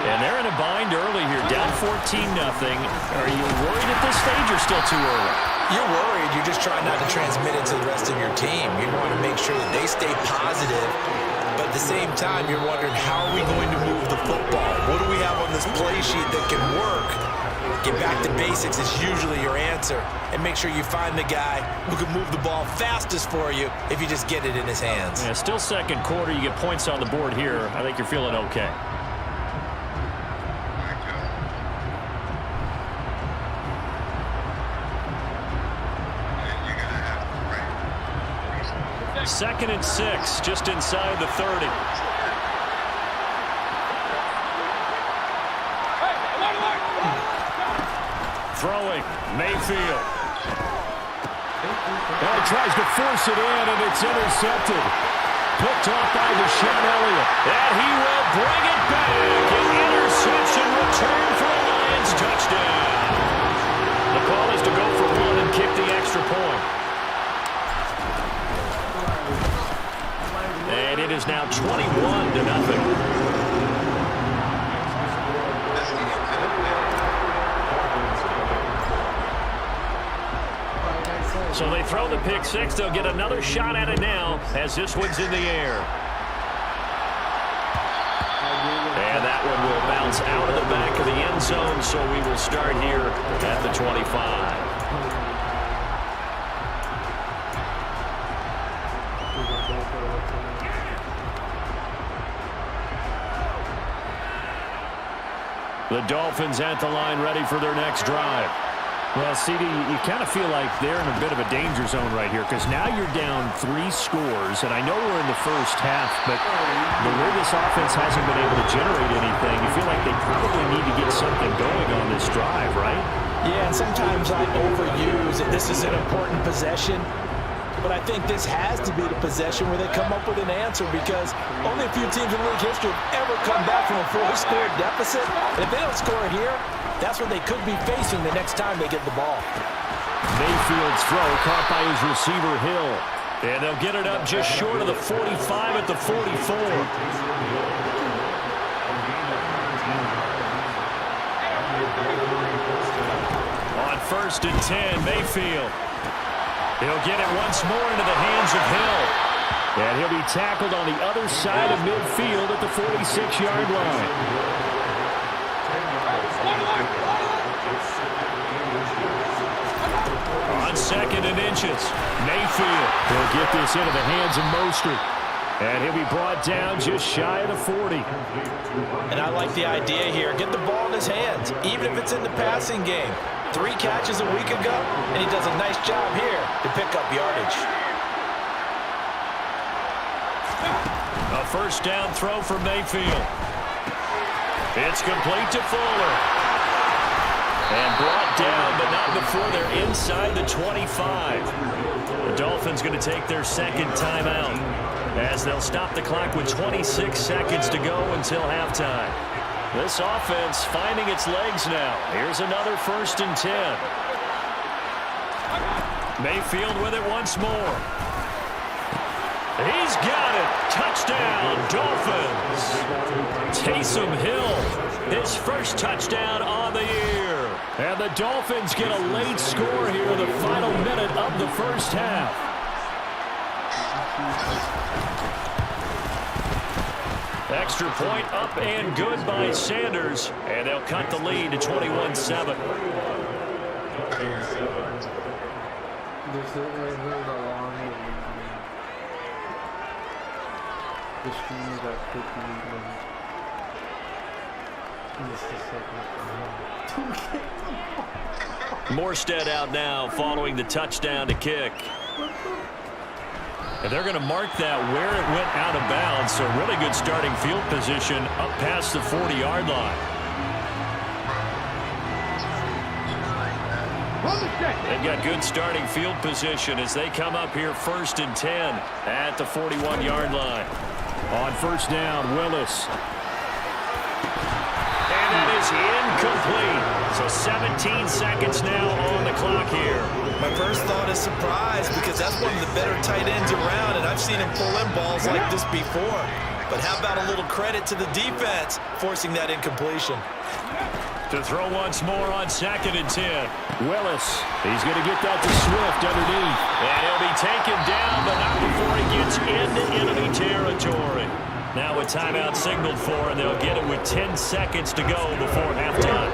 And they're in a bind early here, down 14-0. Are you worried at this stage or still too early? You're worried. You're just trying not to transmit it to the rest of your team. You want to make sure that they stay positive. But at the same time, you're wondering, how are we going to move the football? What do we have on this play sheet that can work? Get back to basics is usually your answer. And make sure you find the guy who can move the ball fastest for you if you just get it in his hands. Yeah, still second quarter. You get points on the board here. I think you're feeling okay. Second and 6, just inside the 30. Throwing, Mayfield. Well, he tries to force it in, and it's intercepted. Picked off by Deshaun Elliott. And he will bring it back. An interception return for a Lions touchdown. The call is to go for 1 and kick the extra point. And it is now 21-0. So they throw the pick six. They'll get another shot at it now as this one's in the air. And that one will bounce out of the back of the end zone, so we will start here at the 25. The Dolphins at the line ready for their next drive. Well, CD, you kind of feel like they're in a bit of a danger zone right here because now you're down 3 scores, and I know we're in the first half, but the way this offense hasn't been able to generate anything, you feel like they probably need to get something going on this drive, right? Yeah, and sometimes I overuse it. This is an important possession, but I think this has to be the possession where they come up with an answer because only a few teams in league history have ever come back from a 4-score deficit. If they don't score here, that's what they could be facing the next time they get the ball. Mayfield's throw caught by his receiver, Hill. And they'll get it up just short of the 45 at the 44. On 1st and 10, Mayfield. He'll get it once more into the hands of Hill. And he'll be tackled on the other side of midfield at the 46-yard line. On 2nd and inches, Mayfield will get this into the hands of Mostert. And he'll be brought down just shy of the 40. And I like the idea here. Get the ball in his hands, even if it's in the passing game. 3 catches a week ago, and he does a nice job here to pick up yardage. A 1st down throw for Mayfield. It's complete to Fuller. And brought down, but not before they're inside the 25. The Dolphins going to take their 2nd timeout as they'll stop the clock with 26 seconds to go until halftime. This offense finding its legs now. Here's another 1st and 10. Mayfield with it once more. He's got it. Touchdown, Dolphins. Taysom Hill, his first touchdown on the year. And the Dolphins get a late score here in the final minute of the first half. Extra point up and good by Sanders. And they'll cut the lead to 21-7. The stream got quickly Morstead out now following the touchdown to kick. And they're going to mark that where it went out of bounds. So really good starting field position up past the 40-yard line. They've got good starting field position as they come up here 1st and 10 at the 41-yard line. On 1st down, Willis. And that is incomplete. So 17 seconds now on the clock here. My first thought is surprise because that's one of the better tight ends around, and I've seen him pull in balls like this before. But how about a little credit to the defense forcing that incompletion? To throw once more on 2nd and 10. Willis, he's going to get that to Swift underneath. And he'll be taken down, but not before he gets into enemy territory. Now a timeout signaled for, and they'll get it with 10 seconds to go before halftime.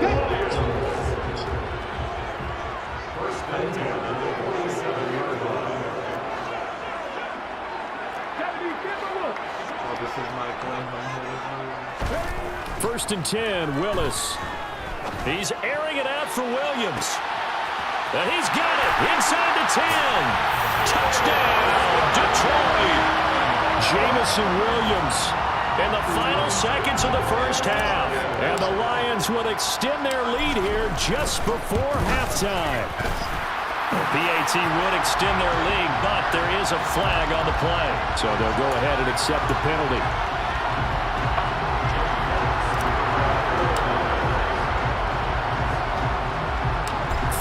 This is my plan. 1st and 10, Willis. He's airing it out for Williams. And he's got it inside the 10. Touchdown, Detroit. Jamison Williams in the final seconds of the first half. And the Lions will extend their lead here just before halftime. PAT would extend their lead, but there is a flag on the play. So they'll go ahead and accept the penalty.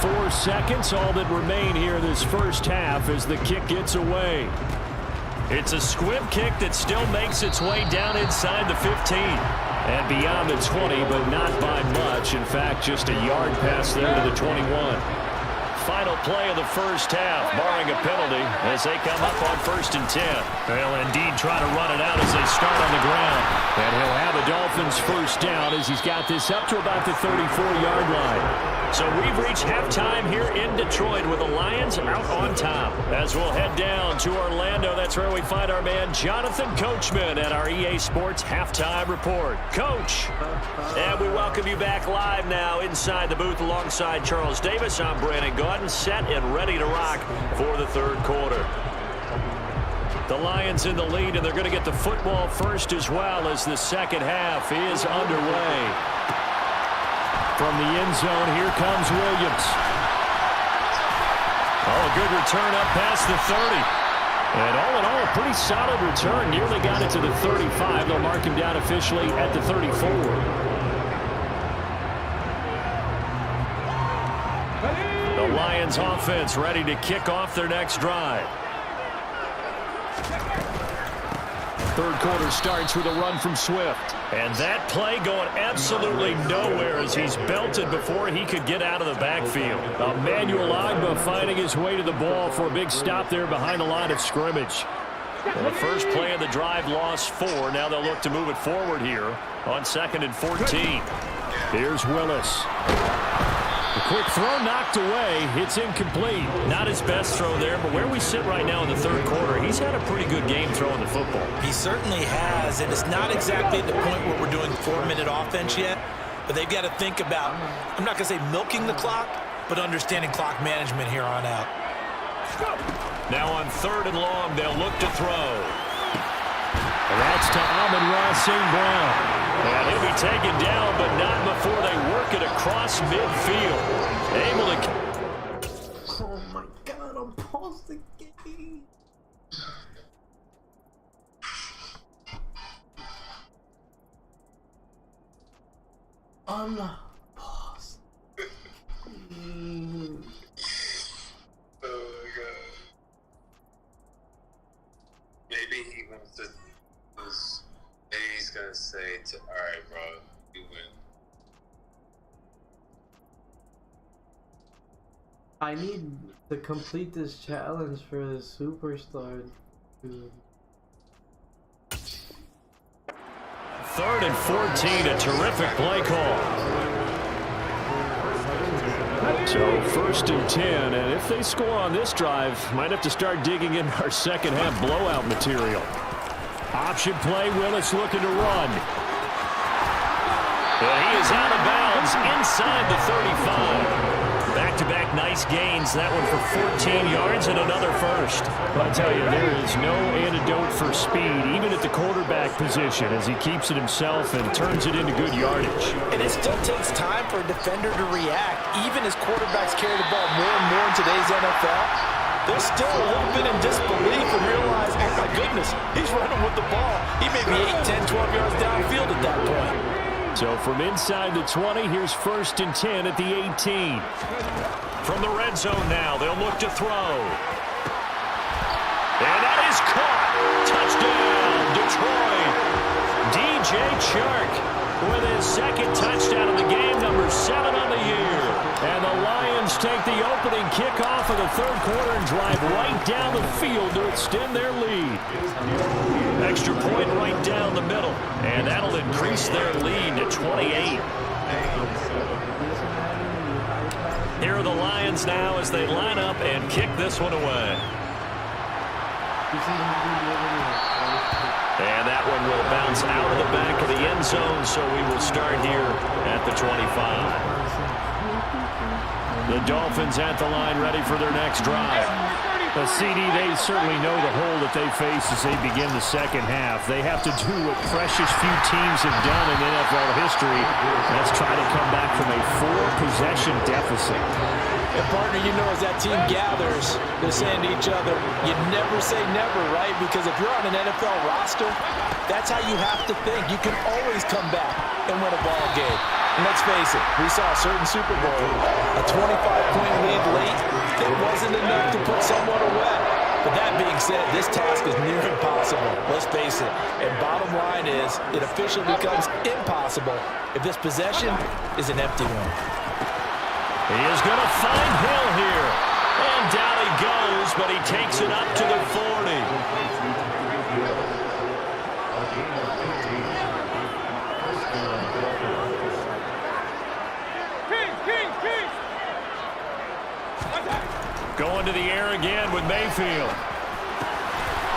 4 seconds, all that remain here this first half as the kick gets away. It's a squib kick that still makes its way down inside the 15. And beyond the 20, but not by much. In fact, just a yard pass there to the 21. Final play of the first half, barring a penalty, as they come up on 1st and 10. They'll indeed try to run it out as they start on the ground. And he'll have a Dolphins first down as he's got this up to about the 34-yard line. So we've reached halftime here in Detroit with the Lions out on top. As we'll head down to Orlando, that's where we find our man Jonathan Coachman at our EA Sports Halftime Report. Coach, and we welcome you back live now inside the booth alongside Charles Davis. I'm Brandon Gaudin, set and ready to rock for the third quarter. The Lions in the lead, and they're going to get the football first as well as the second half is underway. From the end zone, here comes Williams. Oh, a good return up past the 30. And all in all, a pretty solid return. Nearly got it to the 35. They'll mark him down officially at the 34. The Lions offense ready to kick off their next drive. Third quarter starts with a run from Swift. And that play going absolutely nowhere as he's belted before he could get out of the backfield. Emmanuel Ogbah finding his way to the ball for a big stop there behind the line of scrimmage. Well, the first play of the drive lost 4. Now they'll look to move it forward here on 2nd and 14. Here's Willis. The quick throw knocked away. It's incomplete. Not his best throw there, but where we sit right now in the third quarter, he's had a pretty good game throwing the football. He certainly has, and it's not exactly at the point where we're doing 4-minute offense yet, but they've got to think about, I'm not going to say milking the clock, but understanding clock management here on out. Now on 3rd and long, they'll look to throw. And that's to Amon-Ra St. Brown. And he'll be taken down, but not before they work it across midfield. Able to... Oh my God, I'm paused the game. I'm not paused. Oh my God. Maybe he wants to lose. Maybe he's gonna say, alright, bro, you win. I need to complete this challenge for the superstar, dude. 3rd and 14, a terrific play call. So 1st and 10, and if they score on this drive, might have to start digging in our second half blowout material. Option play, Willis looking to run. And he is out of bounds inside the 35. Back-to-back nice gains. That one for 14 yards and another first. But I'll tell you, there is no antidote for speed, even at the quarterback position, as he keeps it himself and turns it into good yardage. And it still takes time for a defender to react, even as quarterbacks carry the ball more and more in today's NFL. They're still a little bit in disbelief and realize, oh my goodness, he's running with the ball. He may be 8, 10, 12 yards downfield at that point. So from inside the 20, here's 1st and 10 at the 18. From the red zone now, they'll look to throw. And that is caught. Touchdown, Detroit. DJ Chark with his second touchdown of the game, number 7 on the year. And the Lions take the opening kickoff of the third quarter and drive right down the field to extend their lead. Extra point right down the middle, and that'll increase their lead to 28. Here are the Lions now as they line up and kick this one away. And that one will bounce out of the back of the end zone, so we will start here at the 25. The Dolphins at the line, ready for their next drive. The CD, they certainly know the hole that they face as they begin the second half. They have to do what precious few teams have done in NFL history. That's try to come back from a 4-possession deficit. And partner, you know, as that team gathers, they're saying to each other, you never say never, right? Because if you're on an NFL roster, that's how you have to think. You can always come back and win a ball game. And let's face it, we saw a certain Super Bowl, a 25-point lead late. It wasn't enough to put someone away. But that being said, this task is near impossible. Let's face it. And bottom line is, it officially becomes impossible if this possession is an empty one. He is going to find Hill here. And down he goes, but he takes it up to the 40. Going to the air again with Mayfield.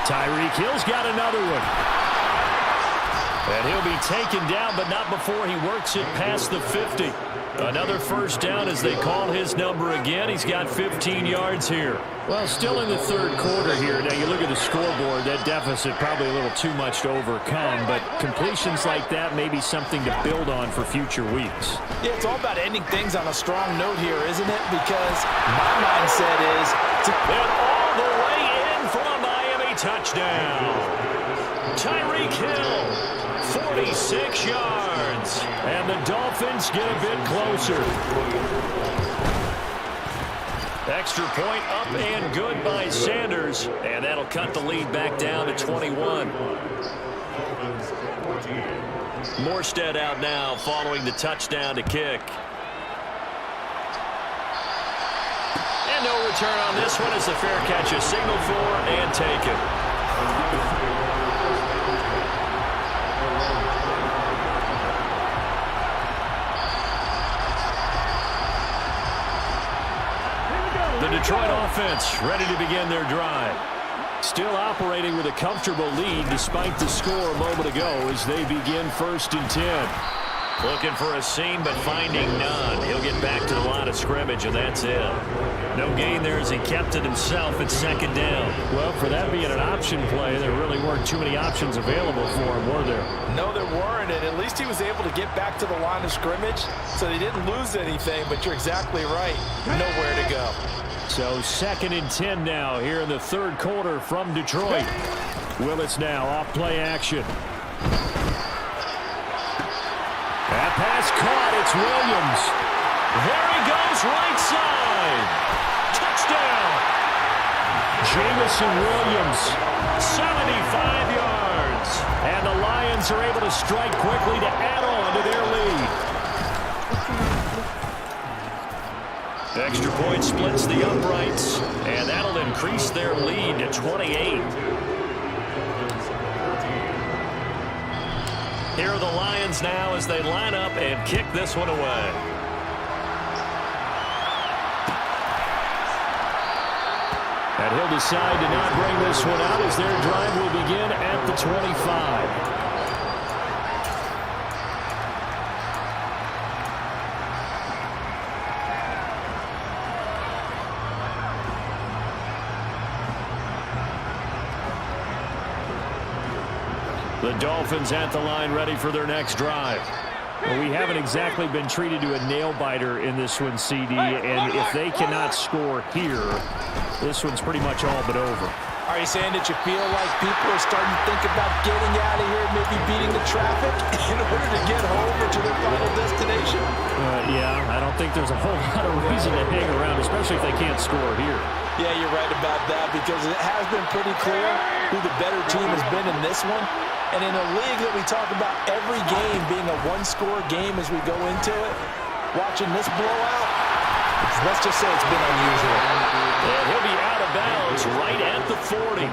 Tyreek Hill's got another one. And he'll be taken down, but not before he works it past the 50. Another first down as they call his number again. He's got 15 yards here. Well, still in the third quarter here. Now, you look at the scoreboard, that deficit probably a little too much to overcome, but completions like that may be something to build on for future weeks. Yeah, it's all about ending things on a strong note here, isn't it? Because my mindset is to and all the way in for a Miami touchdown. Tyreek Hill. 46 yards, and the Dolphins get a bit closer. Extra point up and good by Sanders, and that'll cut the lead back down to 21. Morstead out now following the touchdown to kick. And no return on this one as the fair catch is signaled for and taken. The Detroit offense ready to begin their drive. Still operating with a comfortable lead despite the score a moment ago as they begin 1st and 10. Looking for a seam but finding none. He'll get back to the line of scrimmage and that's it. No gain there as he kept it himself at 2nd down. Well, for that being an option play, there really weren't too many options available for him, were there? No, there weren't, and at least he was able to get back to the line of scrimmage, so they didn't lose anything, but you're exactly right. Nowhere to go. So 2nd and 10 now here in the third quarter from Detroit. Willis now off play action. That pass caught. It's Williams. There he goes right side. Touchdown. Jamison Williams, 75 yards. And the Lions are able to strike quickly to add on to their lead. Extra point splits the uprights, and that'll increase their lead to 28. Here are the Lions now as they line up and kick this one away. And he'll decide to not bring this one out as their drive will begin at the 25. The Dolphins at the line ready for their next drive. Well, we haven't exactly been treated to a nail-biter in this one, CD, and if they cannot score here, this one's pretty much all but over. Are you saying that you feel like people are starting to think about getting out of here, maybe beating the traffic in order to get home or to their final destination? Yeah, I don't think there's a whole lot of reason to hang around, especially if they can't score here. Yeah, you're right about that because it has been pretty clear who the better team has been in this one. And in a league that we talk about every game being a one-score game as we go into it, watching this blowout, let's just say it's been unusual. And he'll be out of bounds right at the 40.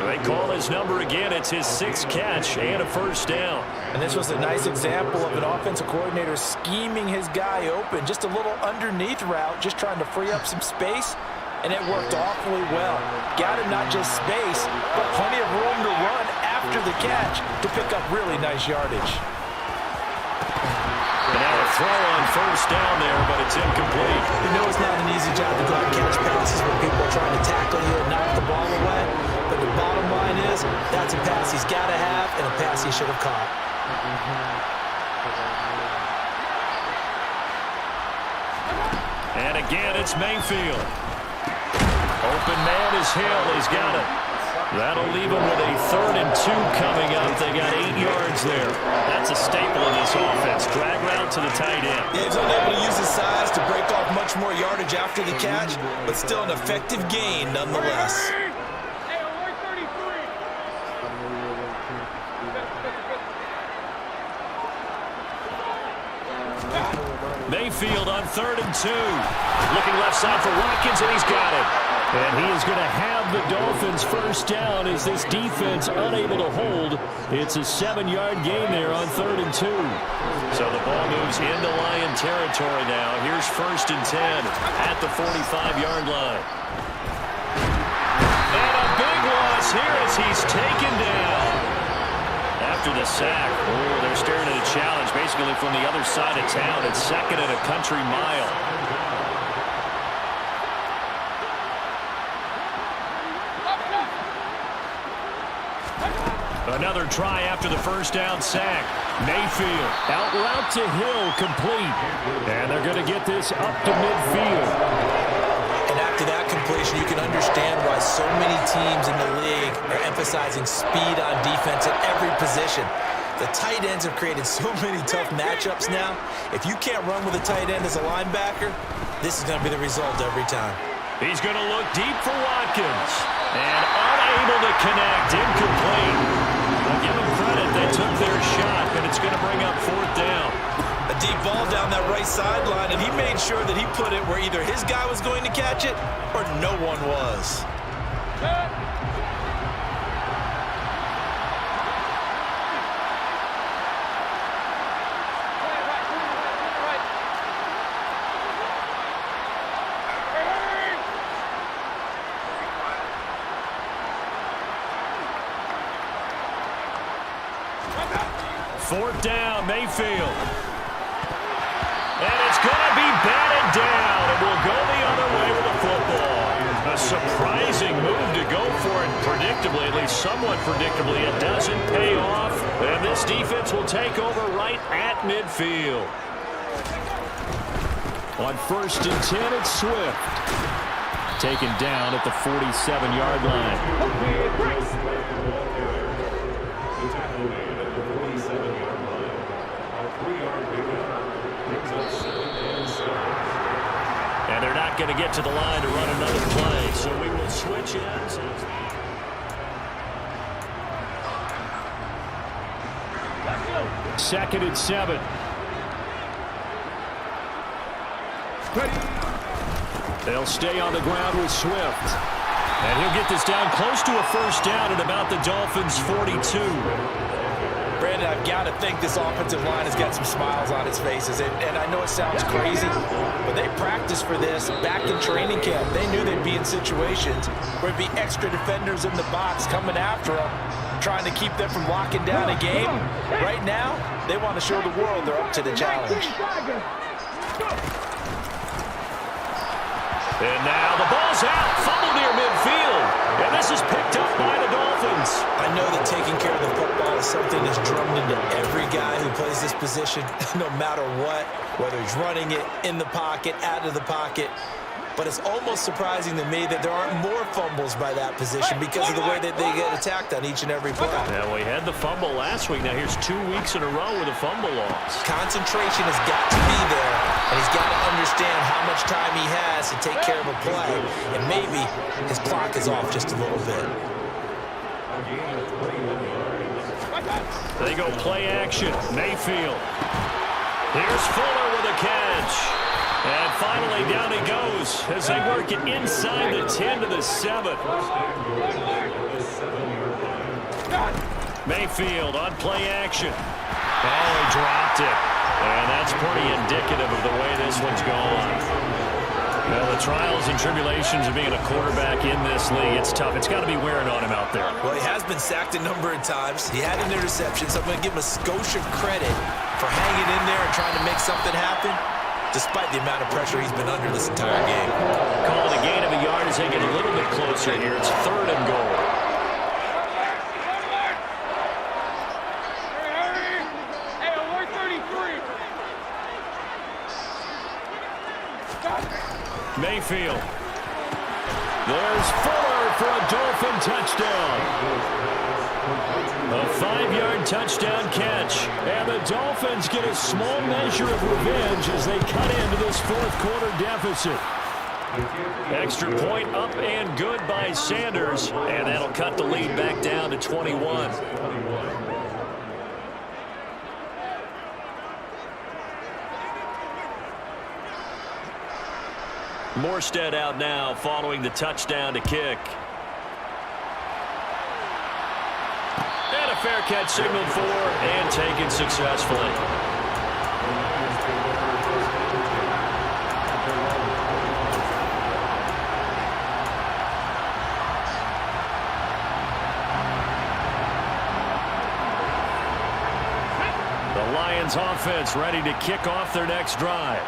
They call his number again. It's his 6th catch and a first down. And this was a nice example of an offensive coordinator scheming his guy open. Just a little underneath route, just trying to free up some space. And it worked awfully well. Got him not just space, but plenty of room to run after the catch to pick up really nice yardage. And now a throw on first down there, but it's incomplete. You know it's not an easy job to go and catch passes when people are trying to tackle you and knock the ball away. But the bottom line is, that's a pass he's got to have and a pass he should have caught. And again, it's Mayfield. Open man is Hill. He's got it. That'll leave him with a 3rd and 2 coming up. They got 8 yards there. That's a staple of this offense. Drag route to the tight end. Yeah, he's unable to use his size to break off much more yardage after the catch, but still an effective gain nonetheless. Mayfield on 3rd and 2. Looking left side for Watkins, and he's got it. And he is going to have the Dolphins first down as this defense unable to hold. It's a 7-yard gain there on 3rd and 2. So the ball moves into Lion territory now. Here's 1st and 10 at the 45-yard line. And a big loss here as he's taken down. After the sack, they're staring at a challenge basically from the other side of town. It's 2nd and a country mile. Another try after the first down sack. Mayfield out route to Hill, complete. And they're going to get this up to midfield. And after that completion, you can understand why so many teams in the league are emphasizing speed on defense at every position. The tight ends have created so many tough matchups now. If you can't run with a tight end as a linebacker, this is going to be the result every time. He's going to look deep for Watkins. And unable to connect, incomplete. I'll give them credit, they took their shot, and it's going to bring up 4th down. A deep ball down that right sideline, and he made sure that he put it where either his guy was going to catch it or no one was. Fourth down, Mayfield. And it's going to be batted down, and we'll go the other way with the football. A surprising move to go for it predictably, at least somewhat predictably. It doesn't pay off, and this defense will take over right at midfield. On 1st and 10, it's Swift. Taken down at the 47-yard line. And they're not going to get to the line to run another play, so we will switch ends. 2nd and 7. They'll stay on the ground with Swift. And he'll get this down close to a first down at about the Dolphins' 42. Brandon, I've got to think this offensive line has got some smiles on its faces. And I know it sounds crazy, but they practiced for this back in training camp. They knew they'd be in situations where it'd be extra defenders in the box coming after them, trying to keep them from locking down a game. Right now, they want to show the world they're up to the challenge. And now the ball's out, fumble near midfield, and this is picked up by the Dolphins. I know that taking care of the football is something that's drummed into every guy who plays this position, no matter what, whether he's running it, in the pocket, out of the pocket. But it's almost surprising to me that there aren't more fumbles by that position because of the way that they get attacked on each and every play. Yeah, we had the fumble last week. Now here's 2 weeks in a row with a fumble loss. Concentration has got to be there, and he's got to understand how much time he has to take care of a play, and maybe his clock is off just a little bit. They go play action. Mayfield. Here's Fuller with a catch. And finally, down he goes as they work it inside the 10 to the 7. Mayfield on play action. Oh, he dropped it. And that's pretty indicative of the way this one's gone. Well, the trials and tribulations of being a quarterback in this league, it's tough. It's got to be wearing on him out there. Well, he has been sacked a number of times. He had an interception, so I'm going to give him a skosh of credit for hanging in there and trying to make something happen, despite the amount of pressure he's been under this entire game. Calling a gain of a yard as they get a little bit closer here. It's 3rd and goal. Hey, alert 33. Mayfield. There's Fuller for a Dolphin touchdown. A 5-yard touchdown catch. And the Dolphins get a small measure of revenge as they cut into this 4th quarter deficit. Extra point up and good by Sanders. And that'll cut the lead back down to 21. Morstead out now following the touchdown to kick. And a fair catch signaled for and taken successfully. The Lions offense ready to kick off their next drive.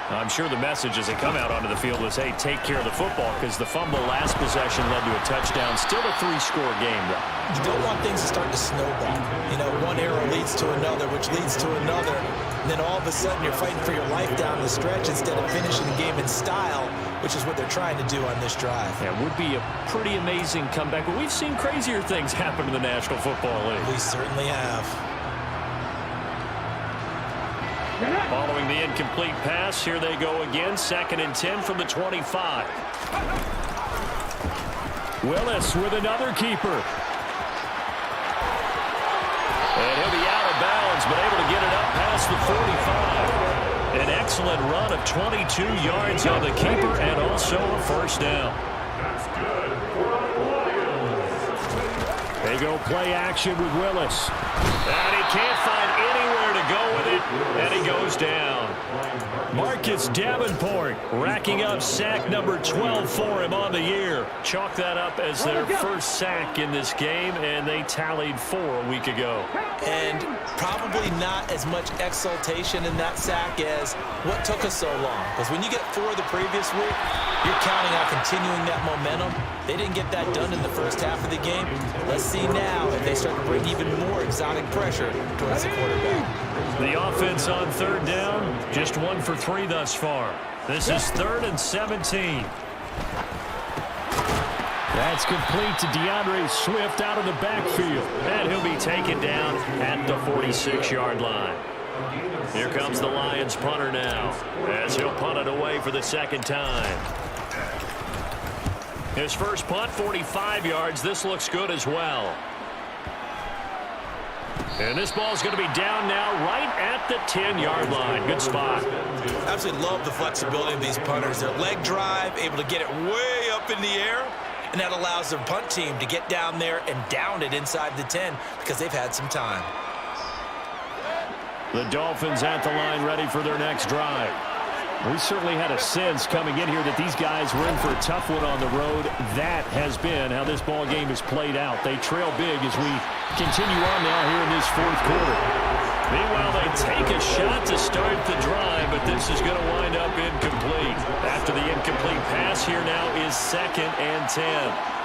I'm sure the message as they come out onto the field was, hey, take care of the football, because the fumble last possession led to a touchdown. Still a 3-score game, though. You don't want things to start to snowball. You know, one error leads to another, which leads to another. And then all of a sudden you're fighting for your life down the stretch instead of finishing the game in style, which is what they're trying to do on this drive. Yeah, it would be a pretty amazing comeback. But we've seen crazier things happen in the National Football League. We certainly have. Following the incomplete pass, here they go again. 2nd and 10 from the 25. Willis with another keeper. And he'll be out of bounds, but able to get it up past the 45. An excellent run of 22 yards on the keeper and also a first down. They go play action with Willis. And he can't find anywhere to go with it, and he goes down. Marcus Davenport racking up sack number 12 for him on the year. Chalk that up as their first sack in this game, and they tallied 4 a week ago. And probably not as much exultation in that sack as what took us so long. Because when you get 4 the previous week, you're counting on continuing that momentum. They didn't get that done in the first half of the game. Let's see now if they start to bring even more exotic pressure towards the quarterback. The offense on 3rd down, just 1 for 3 thus far. This is 3rd and 17. That's complete to DeAndre Swift out of the backfield. And he'll be taken down at the 46-yard line. Here comes the Lions punter now, as he'll punt it away for the 2nd time. His first punt, 45 yards. This looks good as well. And this ball's going to be down now right at the 10-yard line. Good spot. Absolutely love the flexibility of these punters. Their leg drive, able to get it way up in the air, and that allows the punt team to get down there and down it inside the 10 because they've had some time. The Dolphins at the line ready for their next drive. We certainly had a sense coming in here that these guys were in for a tough one on the road. That has been how this ball game has played out. They trail big as we continue on now here in this 4th quarter. Meanwhile, they take a shot to start the drive, but this is going to wind up incomplete. After the incomplete pass, here now is 2nd and 10.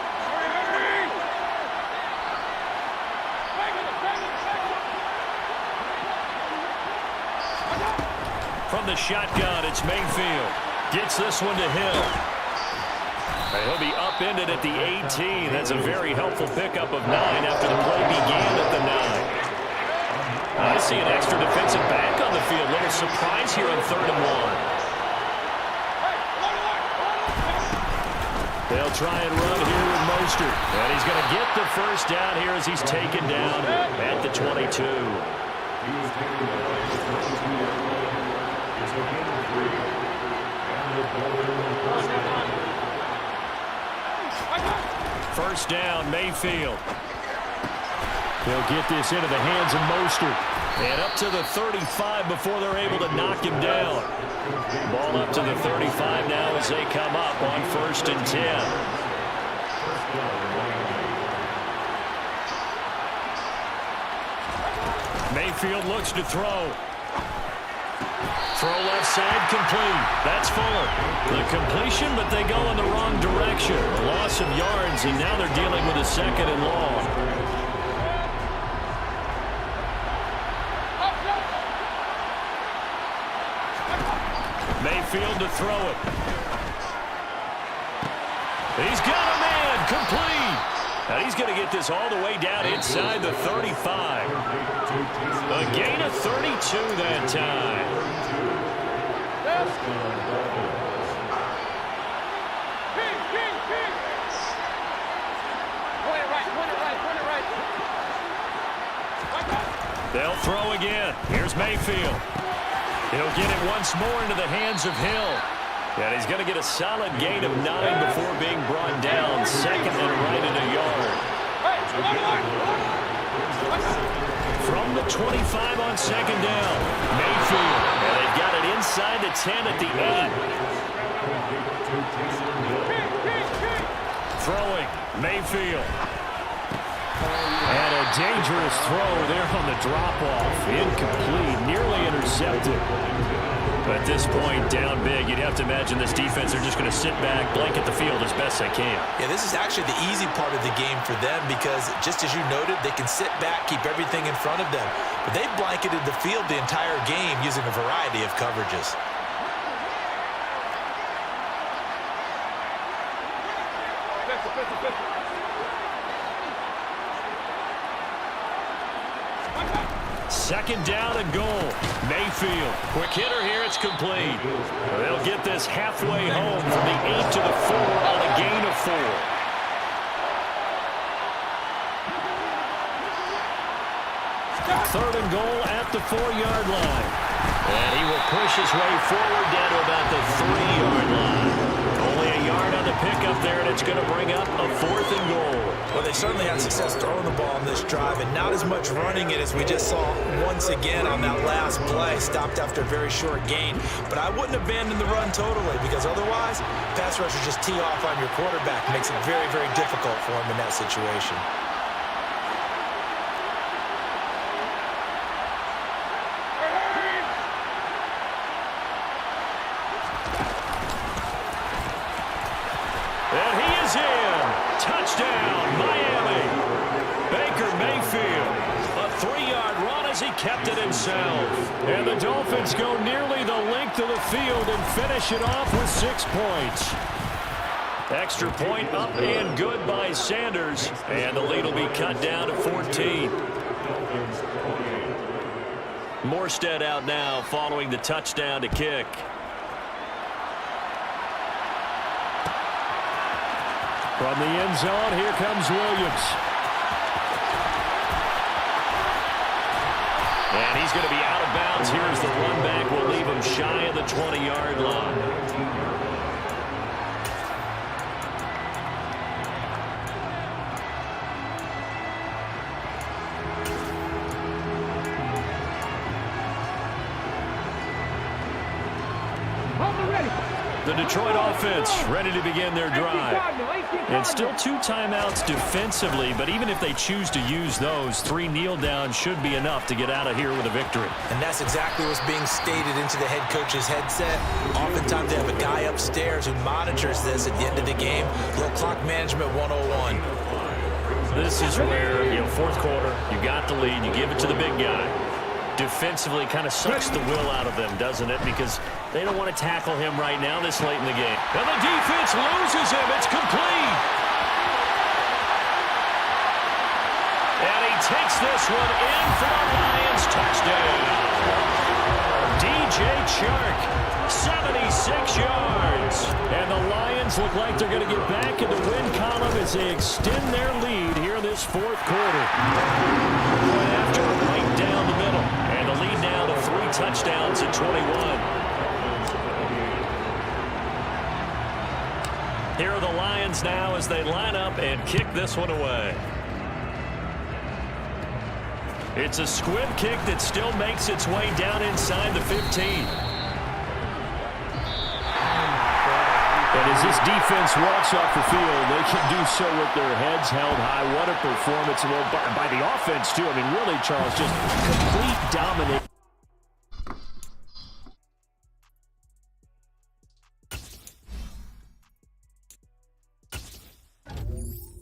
From the shotgun, it's Mayfield. Gets this one to Hill. And he'll be upended at the 18. That's a very helpful pickup of 9 after the play began at the 9. I see an extra defensive back on the field. Little surprise here on 3rd and 1. They'll try and run here with Mostert. And he's going to get the first down here as he's taken down at the 22. First down, Mayfield. They'll get this into the hands of Mostert. And up to the 35 before they're able to knock him down. Ball up to the 35 now as they come up on 1st and 10. Mayfield looks to throw. Throw left side, complete. That's Fuller. The completion, but they go in the wrong direction. A loss of yards, and now they're dealing with a 2nd and long. Mayfield to throw it. He's got a man, complete. And he's going to get this all the way down inside the 35. A gain of 32 that time. They'll throw again. Here's Mayfield. He'll get it once more into the hands of Hill. And he's going to get a solid gain of 9 before being brought down. Second and right at a yard. From the 25 on second down, Mayfield. And they've got it inside the 10 at the 8. Throwing, Mayfield. And a dangerous throw there on the drop-off. Incomplete, nearly intercepted. At this point, down big, you'd have to imagine this defense are just going to sit back, blanket the field as best they can. Yeah, this is actually the easy part of the game for them because, just as you noted, they can sit back, keep everything in front of them. But they've blanketed the field the entire game using a variety of coverages. Second down and goal. Mayfield. Quick hitter here. It's complete. They'll get this halfway home from the 8 to the 4 on a gain of 4. Third and goal at the 4-yard line. And he will push his way forward down to about the 3-yard line. Only a yard on the pickup there, and it's going to bring up a 4th and goal. Well, they certainly had success throwing the ball on this drive, and not as much running it as we just saw once again on that last play. Stopped after a very short gain. But I wouldn't abandon the run totally, because otherwise, pass rushers just tee off on your quarterback. Makes it very, very difficult for him in that situation. And he is in. Touchdown, Miami. Baker Mayfield. A 3-yard run as he kept it himself. And the Dolphins go nearly the length of the field and finish it off with 6 points. Extra point up and good by Sanders. And the lead will be cut down to 14. Morstead out now following the touchdown to kick. From the end zone, here comes Williams. And he's going to be out of bounds. Here's the run back. Will leave him shy of the 20-yard line. The Detroit offense ready to begin their drive. And still 2 timeouts defensively, but even if they choose to use those, 3 kneel downs should be enough to get out of here with a victory. And that's exactly what's being stated into the head coach's headset. Oftentimes they have a guy upstairs who monitors this at the end of the game. Little clock management 101. This is where, fourth quarter, you got the lead, you give it to the big guy. Defensively kind of sucks the will out of them, doesn't it? Because they don't want to tackle him right now this late in the game. And the defense loses him. It's complete. And he takes this one in for the Lions. Touchdown. DJ Chark, 76 yards. And the Lions look like they're going to get back in the win column as they extend their lead here in this fourth quarter. Right after, right down the middle. And the lead now to 3 touchdowns at 21. Here are the Lions now as they line up and kick this one away. It's a squib kick that still makes its way down inside the 15. And as this defense walks off the field, they can do so with their heads held high. What a performance by the offense, too. I mean, really, Charles, just complete dominance.